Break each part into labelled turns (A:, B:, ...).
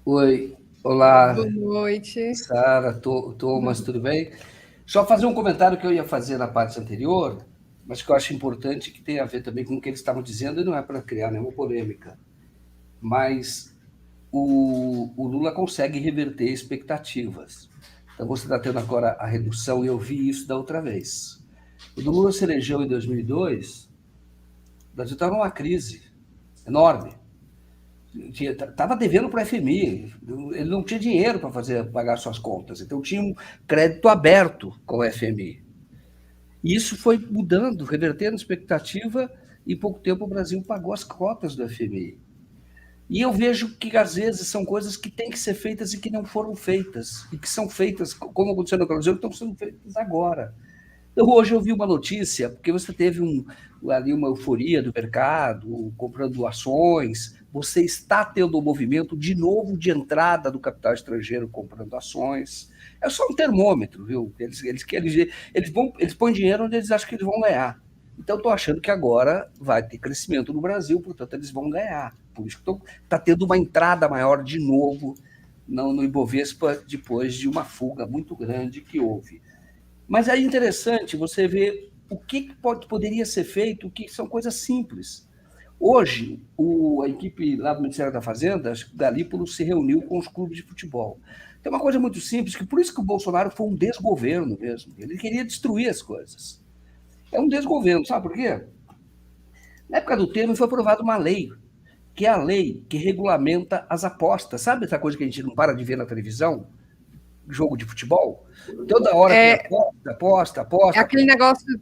A: Oi,
B: Boa
A: olá,
B: noite.
A: Sara, Thomas, tudo bem? Só fazer um comentário que eu ia fazer na parte anterior, mas que eu acho importante, que tem a ver também com o que eles estavam dizendo, e não é para criar nenhuma polêmica, mas o Lula consegue reverter expectativas. Então você está tendo agora a redução, e eu vi isso da outra vez. Quando o Lula se elegeu em 2002, o Brasil estava numa crise enorme. Estava devendo para o FMI, ele não tinha dinheiro para pagar suas contas, então tinha um crédito aberto com o FMI. E isso foi mudando, revertendo a expectativa, e em pouco tempo o Brasil pagou as cotas do FMI. E eu vejo que às vezes são coisas que têm que ser feitas e que não foram feitas, e que são feitas, como aconteceu no Brasil, que estão sendo feitas agora. Então, hoje eu vi uma notícia, porque você teve ali uma euforia do mercado, comprando ações, você está tendo um movimento de novo de entrada do capital estrangeiro comprando ações. É só um termômetro, viu? Eles põem dinheiro onde eles acham que eles vão ganhar. Então, estou achando que agora vai ter crescimento no Brasil, portanto, eles vão ganhar. Por isso que está tendo uma entrada maior de novo no Ibovespa, depois de uma fuga muito grande que houve. Mas é interessante você ver o que poderia ser feito, que são coisas simples. Hoje, a equipe lá do Ministério da Fazenda, acho que o Galípolo, se reuniu com os clubes de futebol. Tem uma coisa muito simples, que por isso que o Bolsonaro foi um desgoverno mesmo. Ele queria destruir as coisas. É um desgoverno, sabe por quê? Na época do Temer foi aprovada uma lei, que é a lei que regulamenta as apostas. Sabe essa coisa que a gente não para de ver na televisão? Jogo de futebol? Toda hora tem
B: É,
A: aposta, aposta,
B: é
A: aposta.
B: aquele negócio,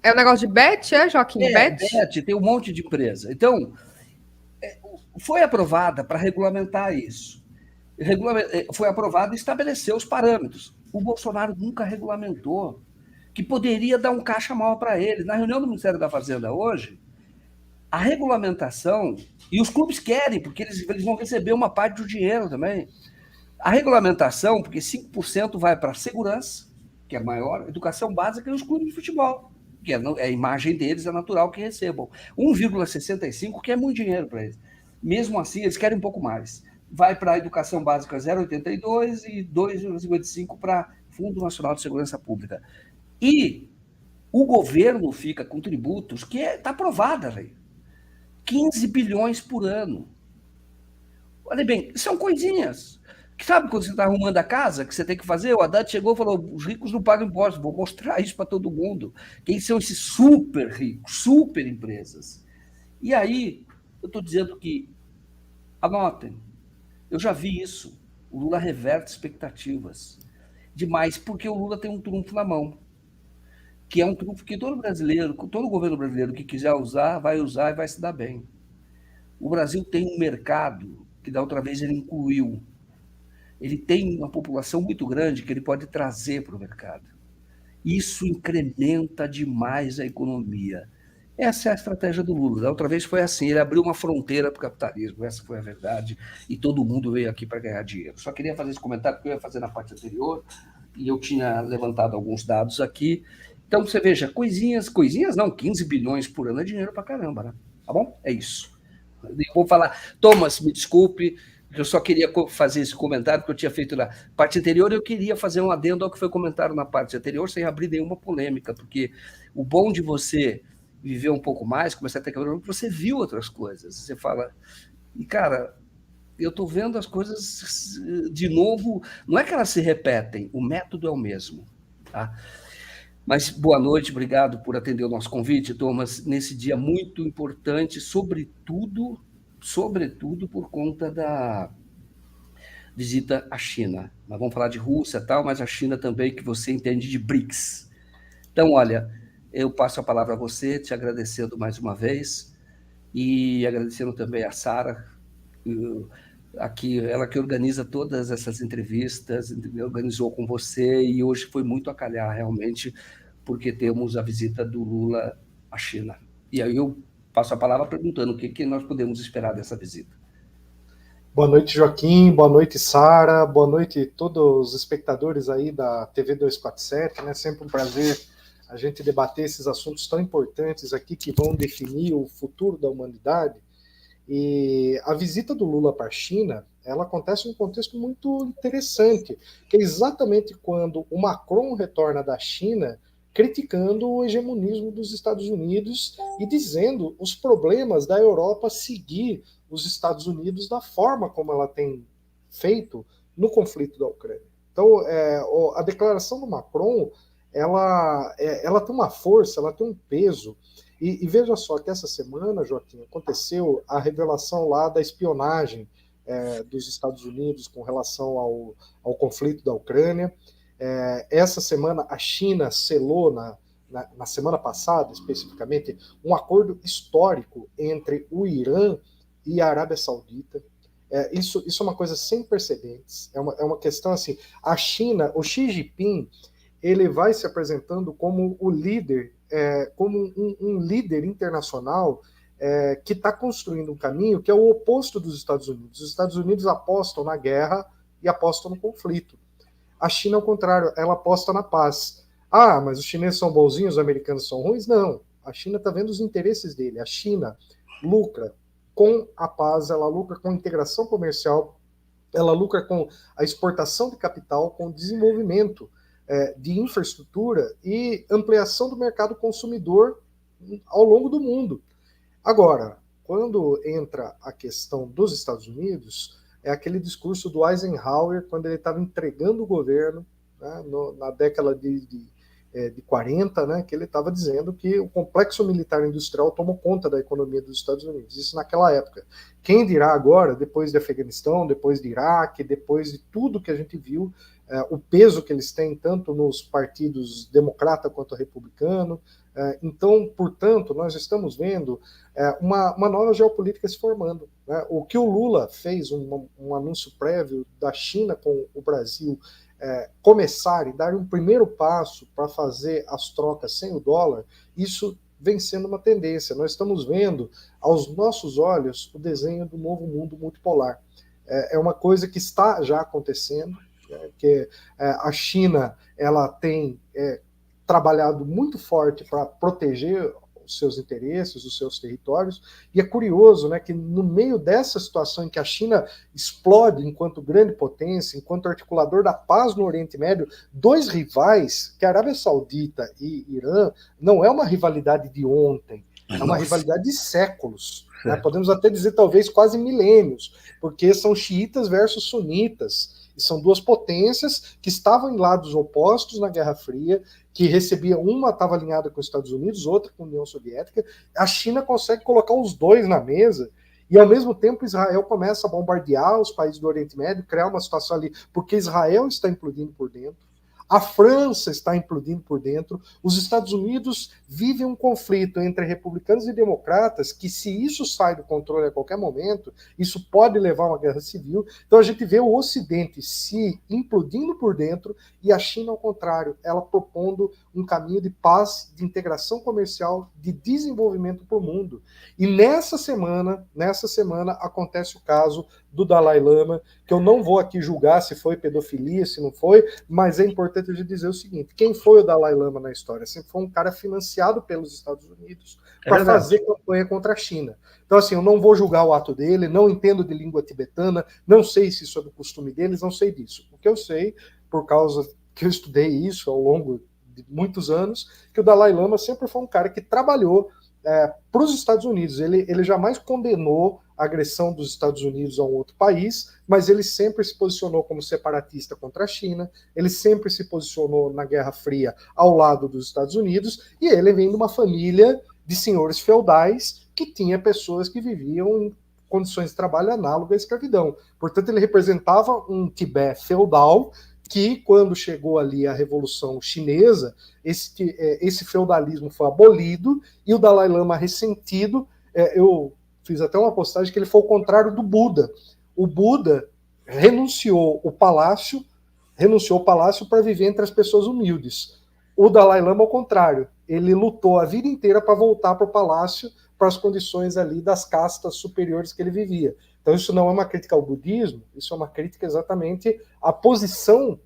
B: é o negócio de bet, Joaquim? Bet?
A: Bet, tem um monte de empresa. Então, foi aprovada para regulamentar isso. Foi aprovada e estabeleceu os parâmetros. O Bolsonaro nunca regulamentou, que poderia dar um caixa maior para ele. Na reunião do Ministério da Fazenda hoje, a regulamentação, e os clubes querem, porque eles vão receber uma parte do dinheiro também. A regulamentação, porque 5% vai para a segurança, que é maior, educação básica e os clubes de futebol, que é a imagem deles, é natural que recebam. 1,65, que é muito dinheiro para eles. Mesmo assim, eles querem um pouco mais. Vai para a educação básica 0,82 e 2,55 para Fundo Nacional de Segurança Pública. E o governo fica com tributos que está aprovada, velho. 15 bilhões por ano. Olha bem, são coisinhas. Sabe quando você está arrumando a casa, que você tem que fazer? O Haddad chegou e falou: os ricos não pagam impostos, vou mostrar isso para todo mundo. Quem são esses super ricos, super empresas? E aí, eu estou dizendo que, anotem, eu já vi isso. O Lula reverte expectativas. Demais, porque o Lula tem um trunfo na mão, que é um trunfo que todo brasileiro, todo governo brasileiro que quiser usar e vai se dar bem. O Brasil tem um mercado que da outra vez ele incluiu. Ele tem uma população muito grande que ele pode trazer para o mercado. Isso incrementa demais a economia. Essa é a estratégia do Lula. Da outra vez foi assim, ele abriu uma fronteira para o capitalismo, essa foi a verdade, e todo mundo veio aqui para ganhar dinheiro. Só queria fazer esse comentário, porque eu ia fazer na parte anterior, e eu tinha levantado alguns dados aqui. Então, você veja, coisinhas não, 15 bilhões por ano é dinheiro para caramba, né? Tá bom? É isso. Eu vou falar, Thomas, me desculpe, eu só queria fazer esse comentário que eu tinha feito na parte anterior, eu queria fazer um adendo ao que foi comentado na parte anterior, sem abrir nenhuma polêmica, porque o bom de você viver um pouco mais, começar a ter cabelo, você viu outras coisas. Você fala, e cara, eu estou vendo as coisas de novo, não é que elas se repetem, o método é o mesmo. Tá? Mas boa noite, obrigado por atender o nosso convite, Thomas, nesse dia muito importante, sobretudo por conta da visita à China. Nós vamos falar de Rússia e tal, mas a China também, que você entende de BRICS. Então, olha, eu passo a palavra a você, te agradecendo mais uma vez e agradecendo também a Sara, aqui, ela que organiza todas essas entrevistas, organizou com você e hoje foi muito a calhar, realmente, porque temos a visita do Lula à China. E aí eu passo a palavra perguntando o que nós podemos esperar dessa visita.
C: Boa noite, Joaquim. Boa noite, Sara. Boa noite a todos os espectadores aí da TV 247, né? Sempre um prazer a gente debater esses assuntos tão importantes aqui que vão definir o futuro da humanidade. E a visita do Lula para a China, ela acontece num contexto muito interessante, que é exatamente quando o Macron retorna da China criticando o hegemonismo dos Estados Unidos e dizendo os problemas da Europa seguir os Estados Unidos da forma como ela tem feito no conflito da Ucrânia. Então, a declaração do Macron, ela tem uma força, ela tem um peso. E veja só que essa semana, Joaquim, aconteceu a revelação lá da espionagem dos Estados Unidos com relação ao conflito da Ucrânia. Essa semana, a China selou, na semana passada, especificamente, um acordo histórico entre o Irã e a Arábia Saudita. Isso é uma coisa sem precedentes. É uma questão assim, a China, o Xi Jinping, ele vai se apresentando como o líder, como um líder internacional que está construindo um caminho que é o oposto dos Estados Unidos. Os Estados Unidos apostam na guerra e apostam no conflito. A China, ao contrário, ela aposta na paz. Ah, mas os chineses são bonzinhos, os americanos são ruins? Não. A China está vendo os interesses dele. A China lucra com a paz, ela lucra com a integração comercial, ela lucra com a exportação de capital, com o desenvolvimento de infraestrutura e ampliação do mercado consumidor ao longo do mundo. Agora, quando entra a questão dos Estados Unidos, é aquele discurso do Eisenhower, quando ele estava entregando o governo, né, na década de 40, né, que ele estava dizendo que o complexo militar industrial tomou conta da economia dos Estados Unidos. Isso naquela época. Quem dirá agora, depois de Afeganistão, depois de Iraque, depois de tudo que a gente viu, o peso que eles têm tanto nos partidos democrata quanto republicano. Então, portanto, nós estamos vendo uma nova geopolítica se formando. Né? O que o Lula fez, um anúncio prévio da China com o Brasil, começar e dar um primeiro passo para fazer as trocas sem o dólar, isso vem sendo uma tendência. Nós estamos vendo, aos nossos olhos, o desenho do novo mundo multipolar. É uma coisa que está já acontecendo, que a China ela tem trabalhado muito forte para proteger os seus interesses, os seus territórios, e é curioso, né, que no meio dessa situação em que a China explode enquanto grande potência, enquanto articulador da paz no Oriente Médio, dois rivais, que a Arábia Saudita e Irã, não é uma rivalidade de ontem, é uma rivalidade de séculos, né? Podemos até dizer talvez quase milênios, porque são xiitas versus sunitas, e são duas potências que estavam em lados opostos na Guerra Fria, que recebia, uma estava alinhada com os Estados Unidos, outra com a União Soviética. A China consegue colocar os dois na mesa, e ao mesmo tempo Israel começa a bombardear os países do Oriente Médio, criar uma situação ali, porque Israel está implodindo por dentro, a França está implodindo por dentro, os Estados Unidos vivem um conflito entre republicanos e democratas que, se isso sai do controle a qualquer momento, isso pode levar a uma guerra civil. Então a gente vê o Ocidente se implodindo por dentro e a China, ao contrário, ela propondo um caminho de paz, de integração comercial, de desenvolvimento para o mundo. E nessa semana acontece o caso do Dalai Lama, que eu não vou aqui julgar se foi pedofilia, se não foi, mas é importante a gente dizer o seguinte: quem foi o Dalai Lama na história? Sempre foi um cara financiado pelos Estados Unidos para fazer campanha contra a China. Então, assim, eu não vou julgar o ato dele, não entendo de língua tibetana, não sei se isso é do costume deles, não sei disso. O que eu sei, por causa que eu estudei isso ao longo de muitos anos, que o Dalai Lama sempre foi um cara que trabalhou para os Estados Unidos. Ele jamais condenou a agressão dos Estados Unidos a um outro país, mas ele sempre se posicionou como separatista contra a China, ele sempre se posicionou na Guerra Fria ao lado dos Estados Unidos, e ele vem de uma família de senhores feudais que tinha pessoas que viviam em condições de trabalho análogas à escravidão. Portanto, ele representava um Tibete feudal que, quando chegou ali a Revolução Chinesa, esse feudalismo foi abolido, e o Dalai Lama, ressentido, eu fiz até uma postagem que ele foi o contrário do Buda. O Buda renunciou o palácio para viver entre as pessoas humildes. O Dalai Lama, ao contrário, ele lutou a vida inteira para voltar para o palácio, para as condições ali das castas superiores que ele vivia. Então isso não é uma crítica ao budismo, isso é uma crítica exatamente à posição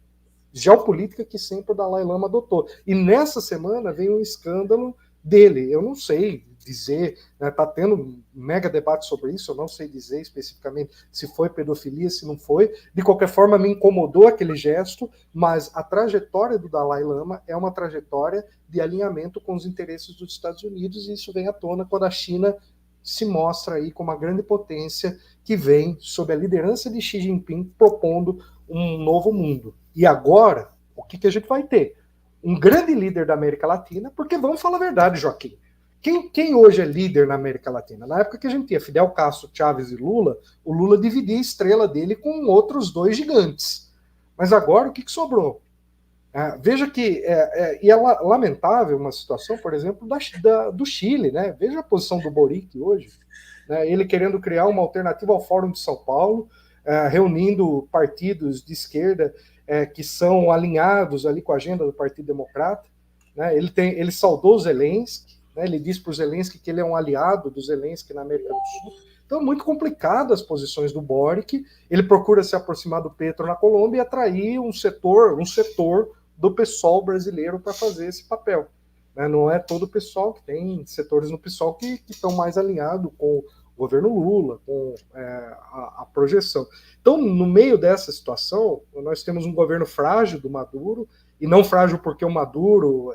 C: geopolítica que sempre o Dalai Lama adotou. E nessa semana veio um escândalo dele. Eu não sei dizer, está tendo um mega debate sobre isso, eu não sei dizer especificamente se foi pedofilia, se não foi. De qualquer forma, me incomodou aquele gesto, mas a trajetória do Dalai Lama é uma trajetória de alinhamento com os interesses dos Estados Unidos, e isso vem à tona quando a China se mostra aí como uma grande potência que vem sob a liderança de Xi Jinping propondo um novo mundo. E agora, o que a gente vai ter? Um grande líder da América Latina, porque vamos falar a verdade, Joaquim. Quem hoje é líder na América Latina? Na época que a gente tinha Fidel Castro, Chávez e Lula, o Lula dividia a estrela dele com outros dois gigantes. Mas agora, o que sobrou? Veja que e é lamentável uma situação, por exemplo, do Chile, né? Veja a posição do Boric hoje, né? Ele querendo criar uma alternativa ao Fórum de São Paulo, reunindo partidos de esquerda que são alinhados ali com a agenda do Partido Democrata, né? Ele saudou o Zelensky, né? Ele disse para o Zelensky que ele é um aliado do Zelensky na América do Sul. Então, muito complicado as posições do Boric. Ele procura se aproximar do Petro na Colômbia e atrair um setor do PSOL brasileiro para fazer esse papel. Né? Não é todo o PSOL, que tem setores no PSOL que estão mais alinhados com o governo Lula, com a projeção. Então, no meio dessa situação, nós temos um governo frágil do Maduro, e não frágil porque o Maduro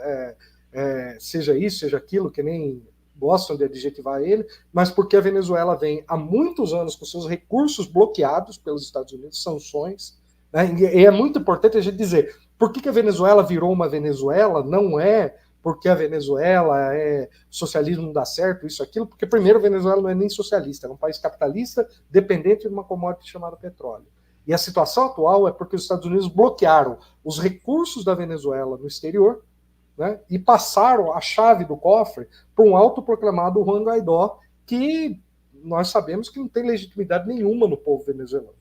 C: seja isso, seja aquilo, que nem gostam de adjetivar ele, mas porque a Venezuela vem há muitos anos com seus recursos bloqueados pelos Estados Unidos, sanções, né? E é muito importante a gente dizer, por que a Venezuela virou uma Venezuela? Não é porque a Venezuela socialismo não dá certo, isso, aquilo, porque primeiro a Venezuela não é nem socialista, é um país capitalista dependente de uma commodity chamada petróleo. E a situação atual é porque os Estados Unidos bloquearam os recursos da Venezuela no exterior, né, e passaram a chave do cofre para um autoproclamado Juan Guaidó, que nós sabemos que não tem legitimidade nenhuma no povo venezuelano.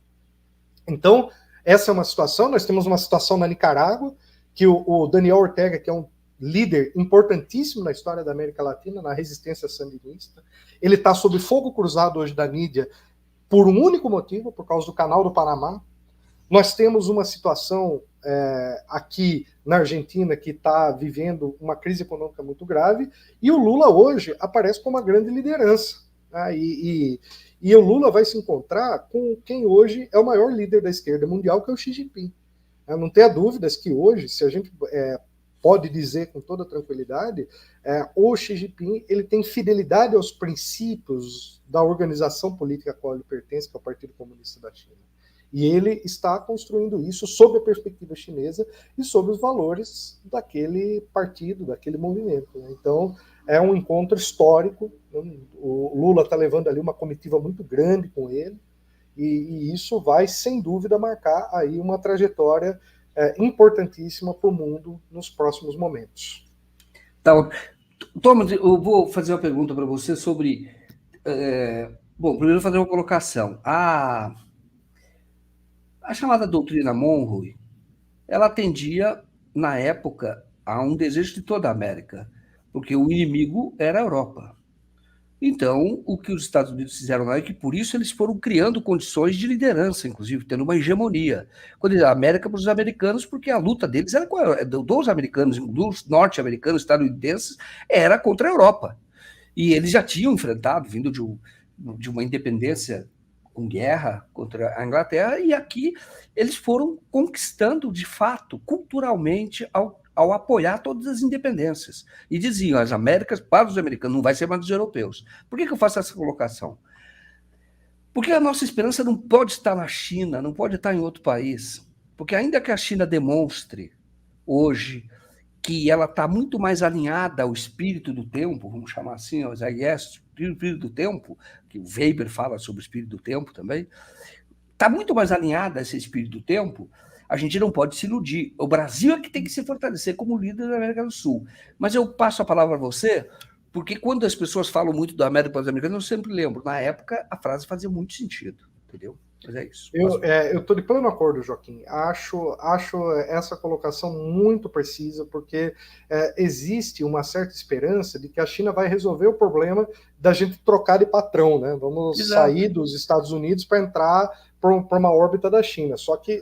C: Então, essa é uma situação. Nós temos uma situação na Nicarágua, que o Daniel Ortega, que é um líder importantíssimo na história da América Latina, na resistência sandinista, ele está sob fogo cruzado hoje da mídia por um único motivo, por causa do Canal do Panamá. Nós temos uma situação aqui na Argentina que está vivendo uma crise econômica muito grave, e o Lula hoje aparece como uma grande liderança. Né? E o Lula vai se encontrar com quem hoje é o maior líder da esquerda mundial, que é o Xi Jinping. Não tenha dúvidas que hoje, se a gente pode dizer com toda tranquilidade, o Xi Jinping ele tem fidelidade aos princípios da organização política a qual ele pertence, que é o Partido Comunista da China. E ele está construindo isso sob a perspectiva chinesa e sob os valores daquele partido, daquele movimento. Né? Então, é um encontro histórico. O Lula está levando ali uma comitiva muito grande com ele, e isso vai, sem dúvida, marcar aí uma trajetória importantíssima para o mundo nos próximos momentos.
A: Então, Thomas, eu vou fazer uma pergunta para você sobre... bom, primeiro fazer uma colocação. A chamada doutrina Monroe, ela atendia, na época, a um desejo de toda a América, porque o inimigo era a Europa. Então, o que os Estados Unidos fizeram lá é que, por isso, eles foram criando condições de liderança, inclusive, tendo uma hegemonia. Quando a América para os americanos, porque a luta deles era dos americanos, dos norte-americanos, estadunidenses, era contra a Europa. E eles já tinham enfrentado, vindo de uma independência com guerra contra a Inglaterra, e aqui eles foram conquistando, de fato, culturalmente, ao apoiar todas as independências. E diziam, as Américas, para os americanos, não vai ser mais dos europeus. Por que eu faço essa colocação? Porque a nossa esperança não pode estar na China, não pode estar em outro país. Porque ainda que a China demonstre, hoje, que ela está muito mais alinhada ao espírito do tempo, vamos chamar assim, ao Zeitgeist, espírito do tempo, que o Weber fala sobre o espírito do tempo também, está muito mais alinhada a esse espírito do tempo. A gente não pode se iludir. O Brasil é que tem que se fortalecer como líder da América do Sul. Mas eu passo a palavra a você, porque quando as pessoas falam muito da América para os americanos, eu sempre lembro, na época a frase fazia muito sentido, entendeu? Mas é isso.
C: Eu estou de pleno acordo, Joaquim. Acho essa colocação muito precisa, porque existe uma certa esperança de que a China vai resolver o problema da gente trocar de patrão, né? Vamos sair dos Estados Unidos para entrar para uma órbita da China. Só que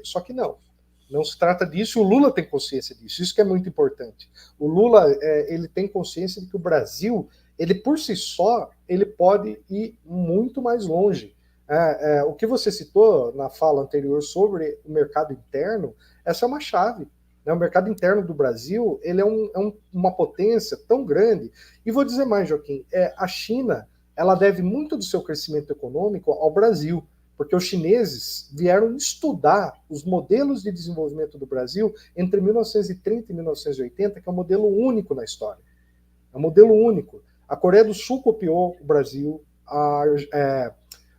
C: não se trata disso. O Lula tem consciência disso. Isso que é muito importante. O Lula ele tem consciência de que o Brasil ele por si só, ele pode ir muito mais longe. O que você citou na fala anterior sobre o mercado interno, essa é uma chave. Né? O mercado interno do Brasil, ele é uma potência tão grande. E vou dizer mais, Joaquim, a China, ela deve muito do seu crescimento econômico ao Brasil, porque os chineses vieram estudar os modelos de desenvolvimento do Brasil entre 1930 e 1980, que é um modelo único na história. É um modelo único. A Coreia do Sul copiou o Brasil,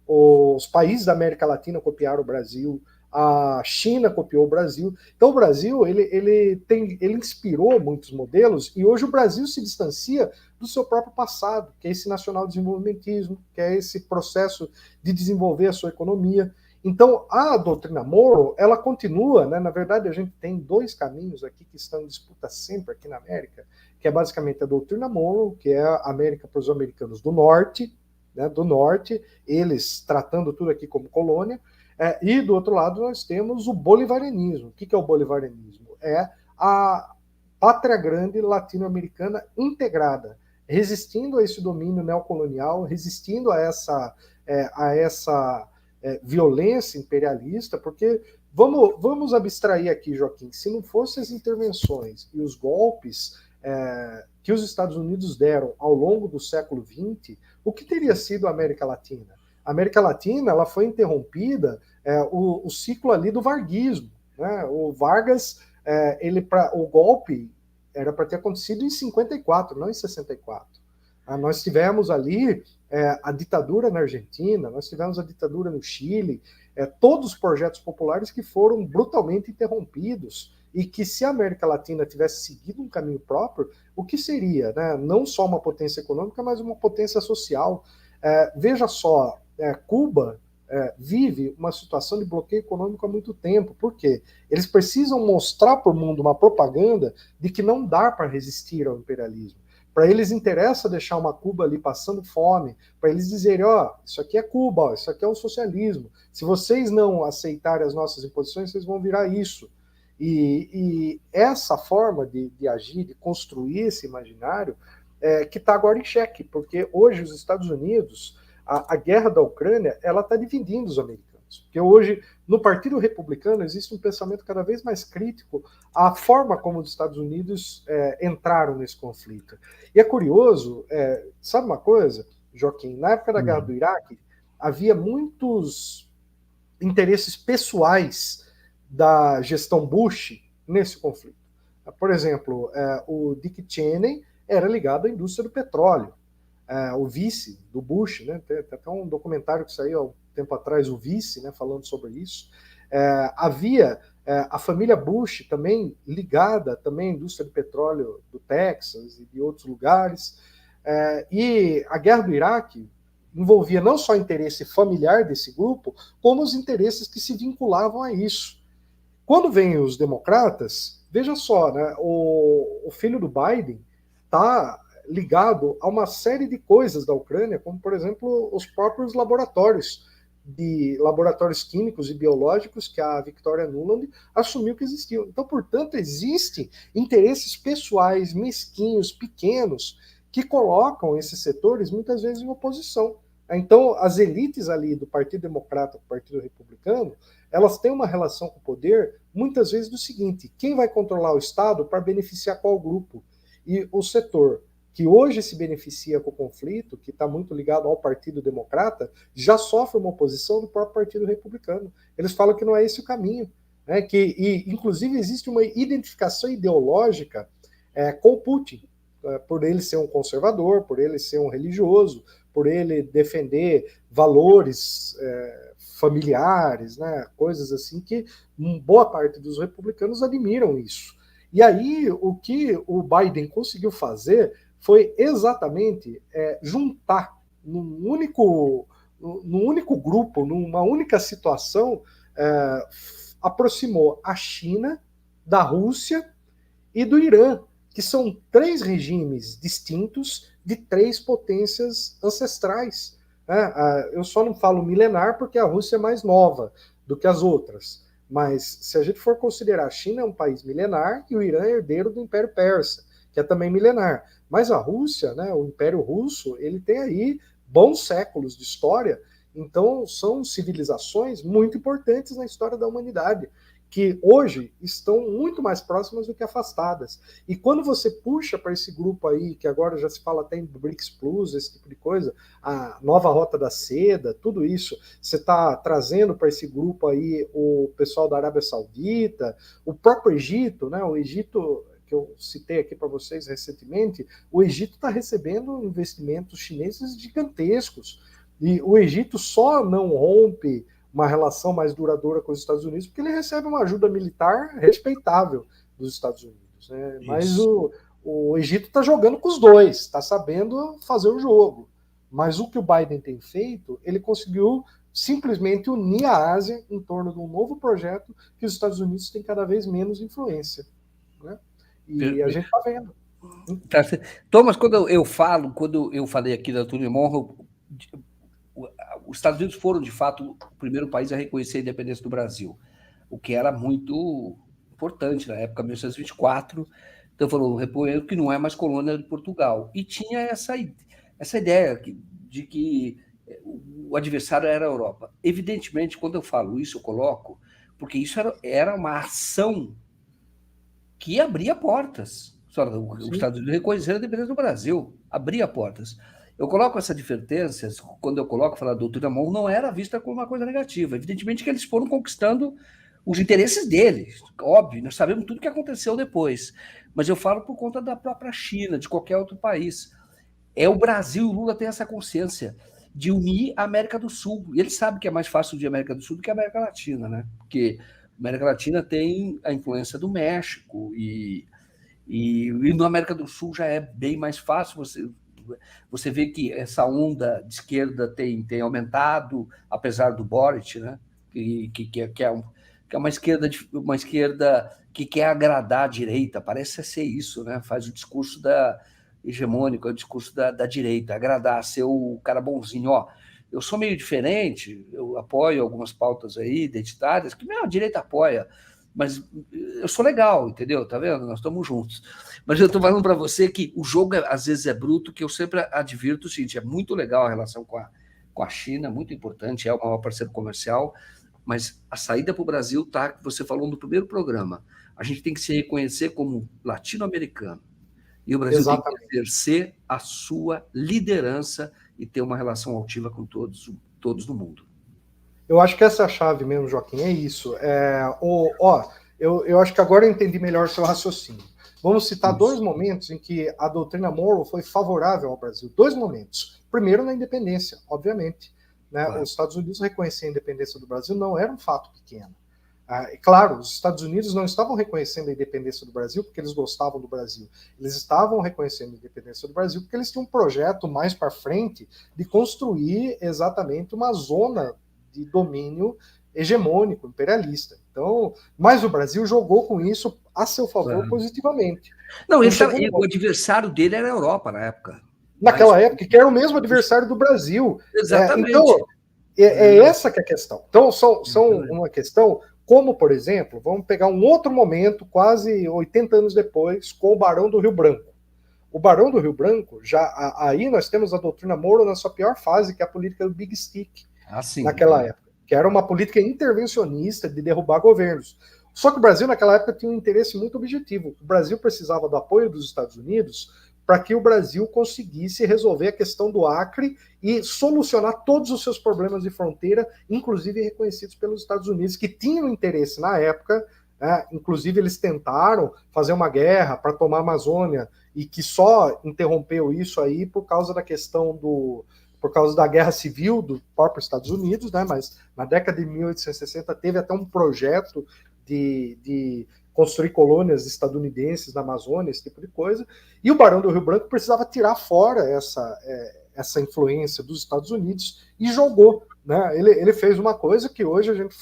C: os países da América Latina copiaram o Brasil, a China copiou o Brasil. Então o Brasil ele inspirou muitos modelos e hoje o Brasil se distancia do seu próprio passado, que é esse nacional desenvolvimentismo, que é esse processo de desenvolver a sua economia. Então a doutrina Monroe, ela continua, né? Na verdade a gente tem dois caminhos aqui que estão em disputa sempre aqui na América, que é basicamente a doutrina Monroe, que é a América para os americanos do norte, né? Do norte, eles tratando tudo aqui como colônia. E do outro lado nós temos o bolivarianismo. O que é o bolivarianismo? É a pátria grande latino-americana integrada, resistindo a esse domínio neocolonial, resistindo a essa violência imperialista, porque vamos abstrair aqui, Joaquim, se não fossem as intervenções e os golpes que os Estados Unidos deram ao longo do século XX, o que teria sido a América Latina? A América Latina, ela foi interrompida o ciclo ali do varguismo, né? O Vargas, o golpe era para ter acontecido em 54, não em 64. Nós tivemos ali a ditadura na Argentina, nós tivemos a ditadura no Chile, todos os projetos populares que foram brutalmente interrompidos e que se a América Latina tivesse seguido um caminho próprio, o que seria, né? Não só uma potência econômica, mas uma potência social. Veja só, Cuba vive uma situação de bloqueio econômico há muito tempo. Por quê? Eles precisam mostrar para o mundo uma propaganda de que não dá para resistir ao imperialismo. Para eles interessa deixar uma Cuba ali passando fome, para eles dizerem, isso aqui é Cuba, isso aqui é o socialismo. Se vocês não aceitarem as nossas imposições, vocês vão virar isso. E essa forma de agir, de construir esse imaginário, que está agora em xeque, porque hoje os Estados Unidos, a guerra da Ucrânia, ela está dividindo os americanos. Porque hoje, no Partido Republicano, existe um pensamento cada vez mais crítico à forma como os Estados Unidos entraram nesse conflito. E é curioso, sabe uma coisa, Joaquim? Na época da guerra do Iraque, havia muitos interesses pessoais da gestão Bush nesse conflito. Por exemplo, o Dick Cheney era ligado à indústria do petróleo. O vice do Bush, né? Tem até um documentário que saiu há um tempo atrás, o vice, né, falando sobre isso. Havia a família Bush também ligada também à indústria do petróleo do Texas e de outros lugares. E a guerra do Iraque envolvia não só o interesse familiar desse grupo, como os interesses que se vinculavam a isso. Quando vêm os democratas, veja só, né, o filho do Biden está ligado a uma série de coisas da Ucrânia, como, por exemplo, os próprios laboratórios químicos e biológicos que a Victoria Nuland assumiu que existiam. Então, portanto, existem interesses pessoais, mesquinhos, pequenos, que colocam esses setores, muitas vezes, em oposição. Então, as elites ali do Partido Democrata e do Partido Republicano, elas têm uma relação com o poder, muitas vezes, do seguinte: quem vai controlar o Estado para beneficiar qual grupo? E o setor que hoje se beneficia com o conflito, que está muito ligado ao Partido Democrata, já sofre uma oposição do próprio Partido Republicano. Eles falam que não é esse o caminho. Né? Inclusive, existe uma identificação ideológica com o Putin, por ele ser um conservador, por ele ser um religioso, por ele defender valores familiares, né? Coisas assim que boa parte dos republicanos admiram isso. E aí, o que o Biden conseguiu fazer foi exatamente juntar num único grupo, numa única situação, aproximou a China da Rússia e do Irã, que são três regimes distintos de três potências ancestrais. Eu só não falo milenar porque a Rússia é mais nova do que as outras. Mas se a gente for considerar, a China é um país milenar e o Irã é herdeiro do Império Persa. que é também milenar. Mas a Rússia, né, o Império Russo, ele tem aí bons séculos de história, então são civilizações muito importantes na história da humanidade, que hoje estão muito mais próximas do que afastadas. E quando você puxa para esse grupo aí, que agora já se fala até em BRICS Plus, esse tipo de coisa, a nova Rota da Seda, tudo isso, você está trazendo para esse grupo aí o pessoal da Arábia Saudita, o próprio Egito, né? O Egito, que eu citei aqui para vocês recentemente, o Egito está recebendo investimentos chineses gigantescos. E o Egito só não rompe uma relação mais duradoura com os Estados Unidos porque ele recebe uma ajuda militar respeitável dos Estados Unidos. Né? Mas o Egito está jogando com os dois, está sabendo fazer o jogo. Mas o que o Biden tem feito, ele conseguiu simplesmente unir a Ásia em torno de um novo projeto que os Estados Unidos têm cada vez menos influência. Né? E a gente está vendo.
A: Thomas, quando eu falei aqui da Tony Monroe, os Estados Unidos foram, de fato, o primeiro país a reconhecer a independência do Brasil, o que era muito importante na época, 1924. Então, falou, reconhecendo que não é mais colônia de Portugal. E tinha essa ideia de que o adversário era a Europa. Evidentemente, quando eu falo isso, eu coloco, porque isso era uma ação que abria portas. Os Estados Unidos reconheceram a independência do Brasil, abria portas. Eu coloco essa advertência, quando eu coloco falar doutrina Monroe, não era vista como uma coisa negativa. Evidentemente que eles foram conquistando os interesses deles, óbvio, nós sabemos tudo o que aconteceu depois. Mas eu falo por conta da própria China, de qualquer outro país. É o Brasil, o Lula tem essa consciência de unir a América do Sul. E ele sabe que é mais fácil de América do Sul do que a América Latina, né? Porque a América Latina tem a influência do México e na América do Sul já é bem mais fácil. Você vê que essa onda de esquerda tem aumentado, apesar do Boric, né? que é uma esquerda que quer agradar a direita, parece ser isso, né? Faz o discurso hegemônico, o discurso da direita, agradar, ser o cara bonzinho. Ó, eu sou meio diferente, eu apoio algumas pautas aí identitárias que a direita apoia, mas eu sou legal, entendeu? Tá vendo? Nós estamos juntos. Mas eu estou falando para você que o jogo às vezes é bruto, que eu sempre advirto o seguinte, é muito legal a relação com a China, muito importante, é o maior parceiro comercial, mas a saída para o Brasil tá, que você falou no primeiro programa, a gente tem que se reconhecer como latino-americano, e o Brasil
C: Exatamente.
A: tem que exercer a sua liderança e ter uma relação altiva com todos no mundo.
C: Eu acho que essa é a chave mesmo, Joaquim, é isso. Eu acho que agora eu entendi melhor o seu raciocínio. Vamos citar dois momentos em que a doutrina Monroe foi favorável ao Brasil. Dois momentos. Primeiro, na independência, obviamente. Né? Claro. Os Estados Unidos reconhecer a independência do Brasil não era um fato pequeno. Claro, os Estados Unidos não estavam reconhecendo a independência do Brasil porque eles gostavam do Brasil. Eles estavam reconhecendo a independência do Brasil porque eles tinham um projeto mais para frente de construir exatamente uma zona de domínio hegemônico, imperialista. Então, mas o Brasil jogou com isso a seu favor positivamente.
A: Não, o adversário dele era a Europa na época.
C: Naquela época, que era o mesmo adversário do Brasil.
A: Exatamente.
C: Então, essa que é a questão. Então, são uma questão, como, por exemplo, vamos pegar um outro momento, quase 80 anos depois, com o Barão do Rio Branco. O Barão do Rio Branco, aí nós temos a doutrina Monroe na sua pior fase, que é a política do Big Stick, naquela época, que era uma política intervencionista de derrubar governos. Só que o Brasil, naquela época, tinha um interesse muito objetivo. O Brasil precisava do apoio dos Estados Unidos para que o Brasil conseguisse resolver a questão do Acre e solucionar todos os seus problemas de fronteira, inclusive reconhecidos pelos Estados Unidos, que tinham interesse na época. Inclusive, eles tentaram fazer uma guerra para tomar a Amazônia e que só interrompeu isso aí por causa da questão por causa da guerra civil do próprio Estados Unidos, né? Mas na década de 1860 teve até um projeto de construir colônias estadunidenses na Amazônia, esse tipo de coisa, e o Barão do Rio Branco precisava tirar fora essa influência dos Estados Unidos e jogou. Né? Ele fez uma coisa que hoje a gente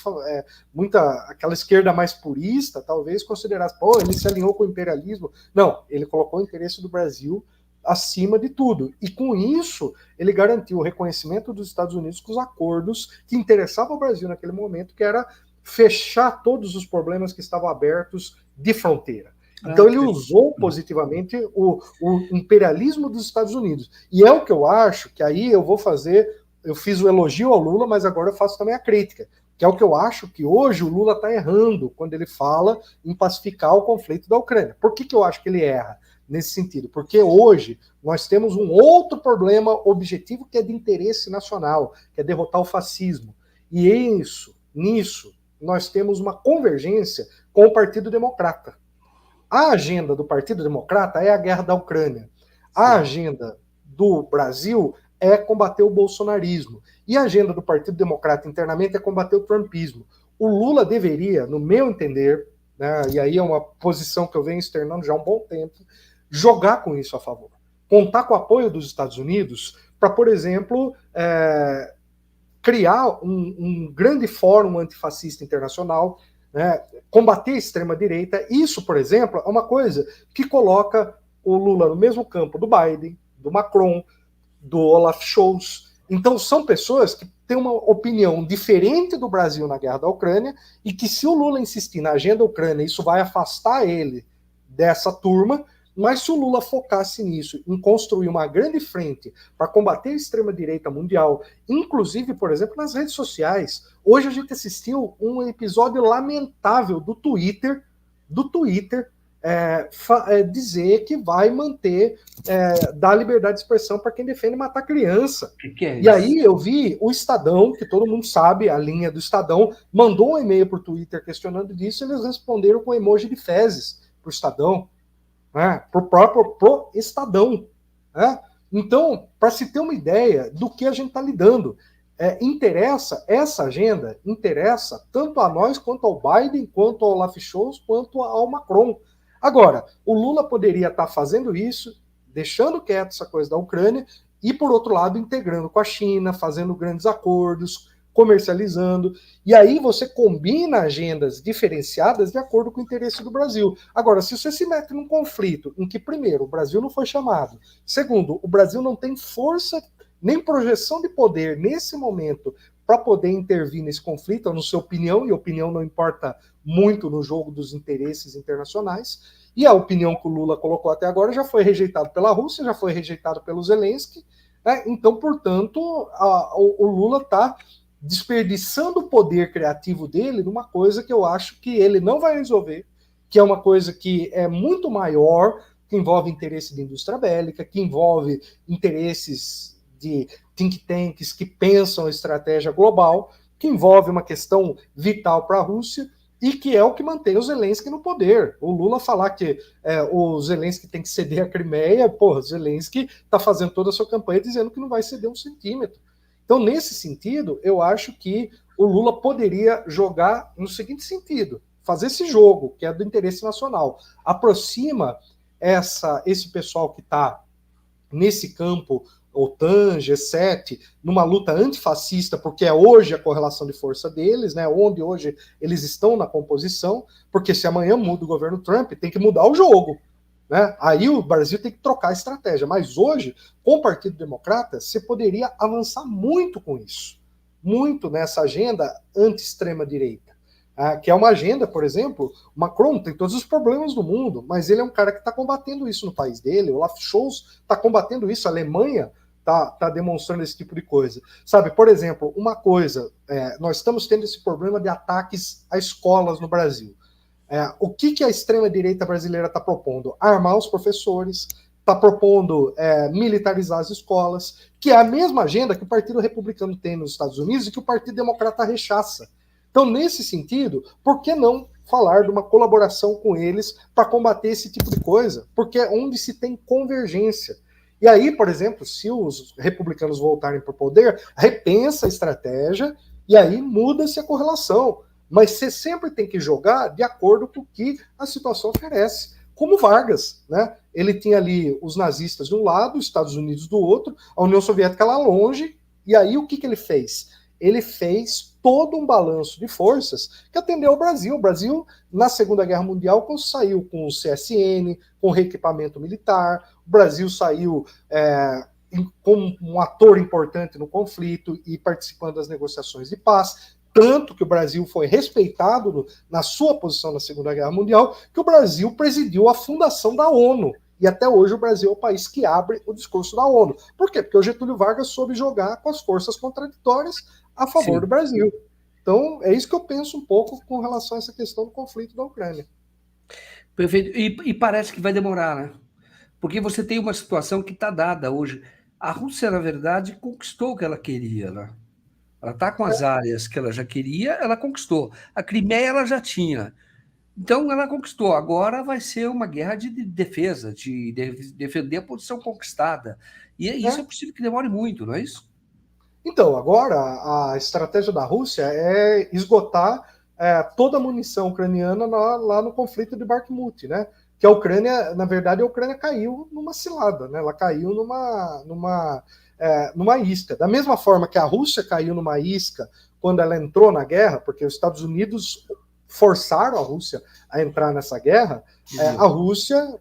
C: aquela esquerda mais purista talvez considerasse, ele se alinhou com o imperialismo. Não, ele colocou o interesse do Brasil acima de tudo. E com isso, ele garantiu o reconhecimento dos Estados Unidos com os acordos que interessavam ao Brasil naquele momento, que era fechar todos os problemas que estavam abertos de fronteira. Então ele usou positivamente o imperialismo dos Estados Unidos. E é o que eu acho que aí eu fiz o elogio ao Lula, mas agora eu faço também a crítica, que é o que eu acho que hoje o Lula está errando quando ele fala em pacificar o conflito da Ucrânia. Por que eu acho que ele erra nesse sentido? Porque hoje nós temos um outro problema objetivo que é de interesse nacional, que é derrotar o fascismo. E nisso, nós temos uma convergência com o Partido Democrata. A agenda do Partido Democrata é a guerra da Ucrânia. A agenda do Brasil é combater o bolsonarismo. E a agenda do Partido Democrata internamente é combater o trumpismo. O Lula deveria, no meu entender, né, e aí é uma posição que eu venho externando já há um bom tempo, jogar com isso a favor. Contar com o apoio dos Estados Unidos para, por exemplo, criar um grande fórum antifascista internacional, né, combater a extrema-direita. Isso, por exemplo, é uma coisa que coloca o Lula no mesmo campo do Biden, do Macron, do Olaf Scholz. Então, são pessoas que têm uma opinião diferente do Brasil na guerra da Ucrânia e que, se o Lula insistir na agenda ucrânia, isso vai afastar ele dessa turma. Mas se o Lula focasse nisso, em construir uma grande frente para combater a extrema-direita mundial, inclusive, por exemplo, nas redes sociais. Hoje a gente assistiu um episódio lamentável do Twitter dizer que vai manter, dar liberdade de expressão para quem defende matar criança.
A: Que é isso?
C: E aí eu vi o Estadão, que todo mundo sabe, a linha do Estadão, mandou um e-mail para o Twitter questionando disso, e eles responderam com emoji de fezes para o Estadão. Pro Estadão. Então, para se ter uma ideia do que a gente está lidando, essa agenda interessa tanto a nós, quanto ao Biden, quanto ao Olaf Scholz, quanto ao Macron. Agora, o Lula poderia estar fazendo isso, deixando quieto essa coisa da Ucrânia, e, por outro lado, integrando com a China, fazendo grandes acordos, comercializando, e aí você combina agendas diferenciadas de acordo com o interesse do Brasil. Agora, se você se mete num conflito em que, primeiro, o Brasil não foi chamado, segundo, o Brasil não tem força nem projeção de poder nesse momento para poder intervir nesse conflito, na sua opinião, e opinião não importa muito no jogo dos interesses internacionais, e a opinião que o Lula colocou até agora já foi rejeitada pela Rússia, já foi rejeitada pelo Zelensky, né? Então, portanto, o Lula está desperdiçando o poder criativo dele numa coisa que eu acho que ele não vai resolver, que é uma coisa que é muito maior, que envolve interesse de indústria bélica, que envolve interesses de think tanks que pensam a estratégia global, que envolve uma questão vital para a Rússia e que é o que mantém o Zelensky no poder. O Lula falar que o Zelensky tem que ceder a Crimeia, o Zelensky está fazendo toda a sua campanha dizendo que não vai ceder um centímetro. Então, nesse sentido, eu acho que o Lula poderia jogar no seguinte sentido, fazer esse jogo, que é do interesse nacional. Aproxima esse pessoal que está nesse campo, OTAN, G7, numa luta antifascista, porque é hoje a correlação de força deles, né, onde hoje eles estão na composição, porque se amanhã muda o governo Trump, tem que mudar o jogo. Né? Aí o Brasil tem que trocar a estratégia. Mas hoje, com o Partido Democrata, você poderia avançar muito com isso. Muito nessa agenda anti-extrema-direita. Que é uma agenda, por exemplo, o Macron tem todos os problemas do mundo, mas ele é um cara que está combatendo isso no país dele, o Olaf Scholz está combatendo isso, a Alemanha está demonstrando esse tipo de coisa. Sabe, por exemplo, uma coisa, nós estamos tendo esse problema de ataques a escolas no Brasil. O que a extrema-direita brasileira está propondo? Armar os professores, está propondo militarizar as escolas, que é a mesma agenda que o Partido Republicano tem nos Estados Unidos e que o Partido Democrata rechaça. Então, nesse sentido, por que não falar de uma colaboração com eles para combater esse tipo de coisa? Porque é onde se tem convergência. E aí, por exemplo, se os republicanos voltarem para o poder, repensa a estratégia e aí muda-se a correlação. Mas você sempre tem que jogar de acordo com o que a situação oferece. Como Vargas, né? Ele tinha ali os nazistas de um lado, os Estados Unidos do outro, a União Soviética lá longe, e aí o que ele fez? Ele fez todo um balanço de forças que atendeu ao Brasil. O Brasil, na Segunda Guerra Mundial, saiu com o CSN, com reequipamento militar, o Brasil saiu como um ator importante no conflito e participando das negociações de paz, tanto que o Brasil foi respeitado na sua posição na Segunda Guerra Mundial, que o Brasil presidiu a fundação da ONU. E até hoje o Brasil é o país que abre o discurso da ONU. Por quê? Porque o Getúlio Vargas soube jogar com as forças contraditórias a favor
A: Sim.
C: do Brasil. Então, é isso que eu penso um pouco com relação a essa questão do conflito da Ucrânia.
A: Perfeito. E parece que vai demorar, né? Porque você tem uma situação que está dada hoje. A Rússia, na verdade, conquistou o que ela queria, né? Ela está com as áreas que ela já queria, ela conquistou. A Crimeia ela já tinha. Então, ela conquistou. Agora vai ser uma guerra de defesa, de defender a posição conquistada. E isso é possível que demore muito, não é isso?
C: Então, agora, a estratégia da Rússia é esgotar toda a munição ucraniana lá no conflito de Bakhmut, né? Que a Ucrânia, na verdade, a Ucrânia caiu numa cilada, né? Ela caiu numa isca. Da mesma forma que a Rússia caiu numa isca quando ela entrou na guerra, porque os Estados Unidos forçaram a Rússia a entrar nessa guerra, a Rússia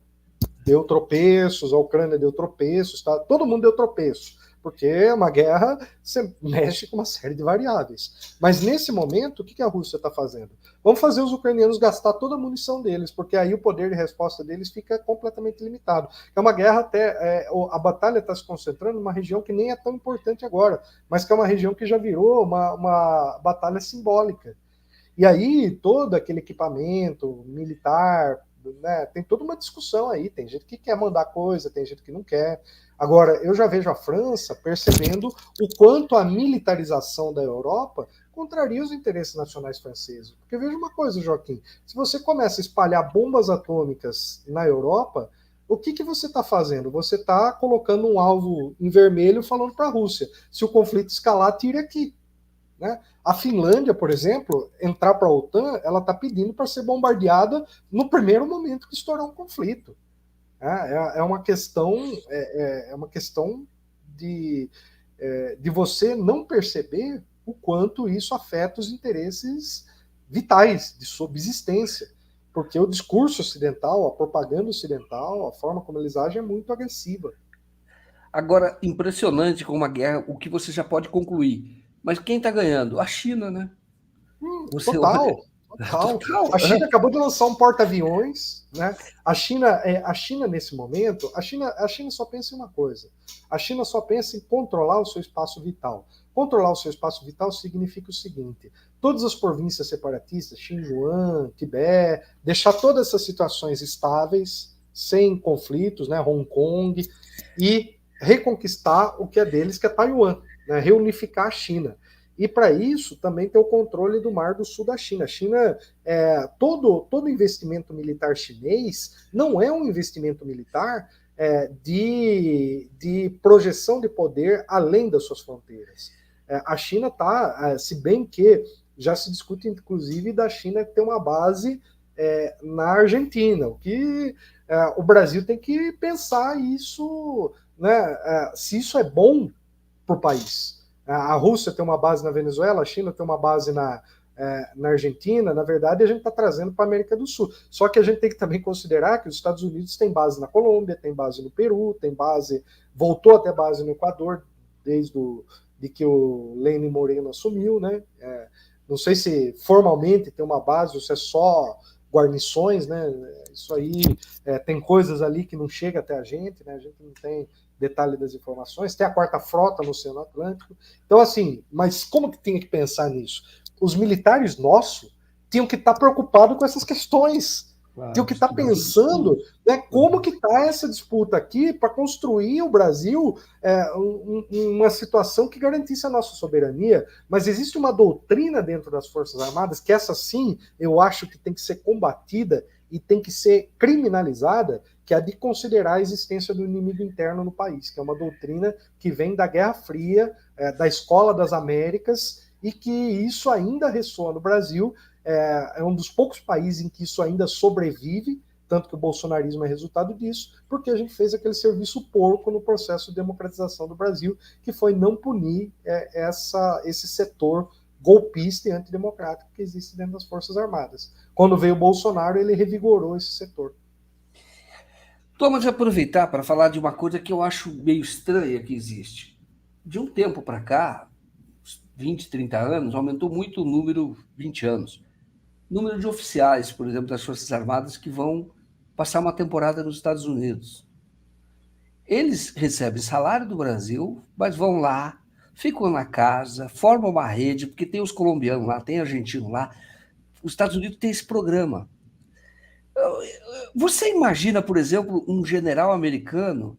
C: deu tropeços, a Ucrânia deu tropeços, tá? Todo mundo deu tropeço, porque uma guerra você mexe com uma série de variáveis. Mas nesse momento, o que a Rússia está fazendo? Vamos fazer os ucranianos gastar toda a munição deles, porque aí o poder de resposta deles fica completamente limitado. É uma guerra a batalha está se concentrando numa região que nem é tão importante agora, mas que é uma região que já virou uma batalha simbólica. E aí todo aquele equipamento militar, né, tem toda uma discussão aí, tem gente que quer mandar coisa, tem gente que não quer. Agora, eu já vejo a França percebendo o quanto a militarização da Europa contraria os interesses nacionais franceses. Porque veja uma coisa, Joaquim, se você começa a espalhar bombas atômicas na Europa, o que você está fazendo? Você está colocando um alvo em vermelho falando para a Rússia, se o conflito escalar, tire aqui. Né? A Finlândia, por exemplo, entrar para a OTAN, ela está pedindo para ser bombardeada no primeiro momento que estourar um conflito. É uma questão de você não perceber o quanto isso afeta os interesses vitais de subsistência, porque o discurso ocidental, a propaganda ocidental, a forma como eles agem é muito agressiva.
A: Agora, impressionante com uma guerra, o que você já pode concluir. Mas quem está ganhando? A China, né?
C: Total. A China acabou de lançar um porta-aviões, né? A China nesse momento, a China só pensa em uma coisa. A China só pensa em controlar o seu espaço vital. Controlar o seu espaço vital significa o seguinte: todas as províncias separatistas, Xinjiang, Tibete, deixar todas essas situações estáveis, sem conflitos, né? Hong Kong, e reconquistar o que é deles, que é Taiwan, né? Reunificar a China. E para isso também tem o controle do Mar do Sul da China. A China, todo investimento militar chinês não é um investimento militar de projeção de poder além das suas fronteiras. A China está, se bem que já se discute inclusive da China ter uma base na Argentina, o que o Brasil tem que pensar isso, né, se isso é bom para o país. A Rússia tem uma base na Venezuela, a China tem uma base na Argentina. Na verdade, a gente está trazendo para a América do Sul. Só que a gente tem que também considerar que os Estados Unidos têm base na Colômbia, tem base no Peru, voltou a ter base no Equador, desde que o Lenin Moreno assumiu, né? Não sei se formalmente tem uma base ou se é só guarnições, né? Isso aí tem coisas ali que não chega até a gente, né? A gente não tem detalhe das informações, tem a quarta frota no Oceano Atlântico. Então, assim, mas como que tinha que pensar nisso? Os militares nossos tinham que estar preocupados com essas questões. Claro, tinham que estar pensando, né, como que está essa disputa aqui para construir o Brasil uma situação que garantisse a nossa soberania. Mas existe uma doutrina dentro das Forças Armadas que essa sim, eu acho que tem que ser combatida e tem que ser criminalizada, que é a de considerar a existência do inimigo interno no país, que é uma doutrina que vem da Guerra Fria, da Escola das Américas, e que isso ainda ressoa no Brasil. É um dos poucos países em que isso ainda sobrevive, tanto que o bolsonarismo é resultado disso, porque a gente fez aquele serviço porco no processo de democratização do Brasil, que foi não punir esse setor golpista e antidemocrático que existe dentro das Forças Armadas. Quando veio o Bolsonaro, ele revigorou esse setor.
A: Vamos aproveitar para falar de uma coisa que eu acho meio estranha que existe. De um tempo para cá, 20, 30 anos, aumentou muito o número, 20 anos, o número de oficiais, por exemplo, das Forças Armadas que vão passar uma temporada nos Estados Unidos. Eles recebem salário do Brasil, mas vão lá, ficam na casa, formam uma rede, porque tem os colombianos lá, tem argentinos lá. Os Estados Unidos tem esse programa. Você imagina, por exemplo, um general americano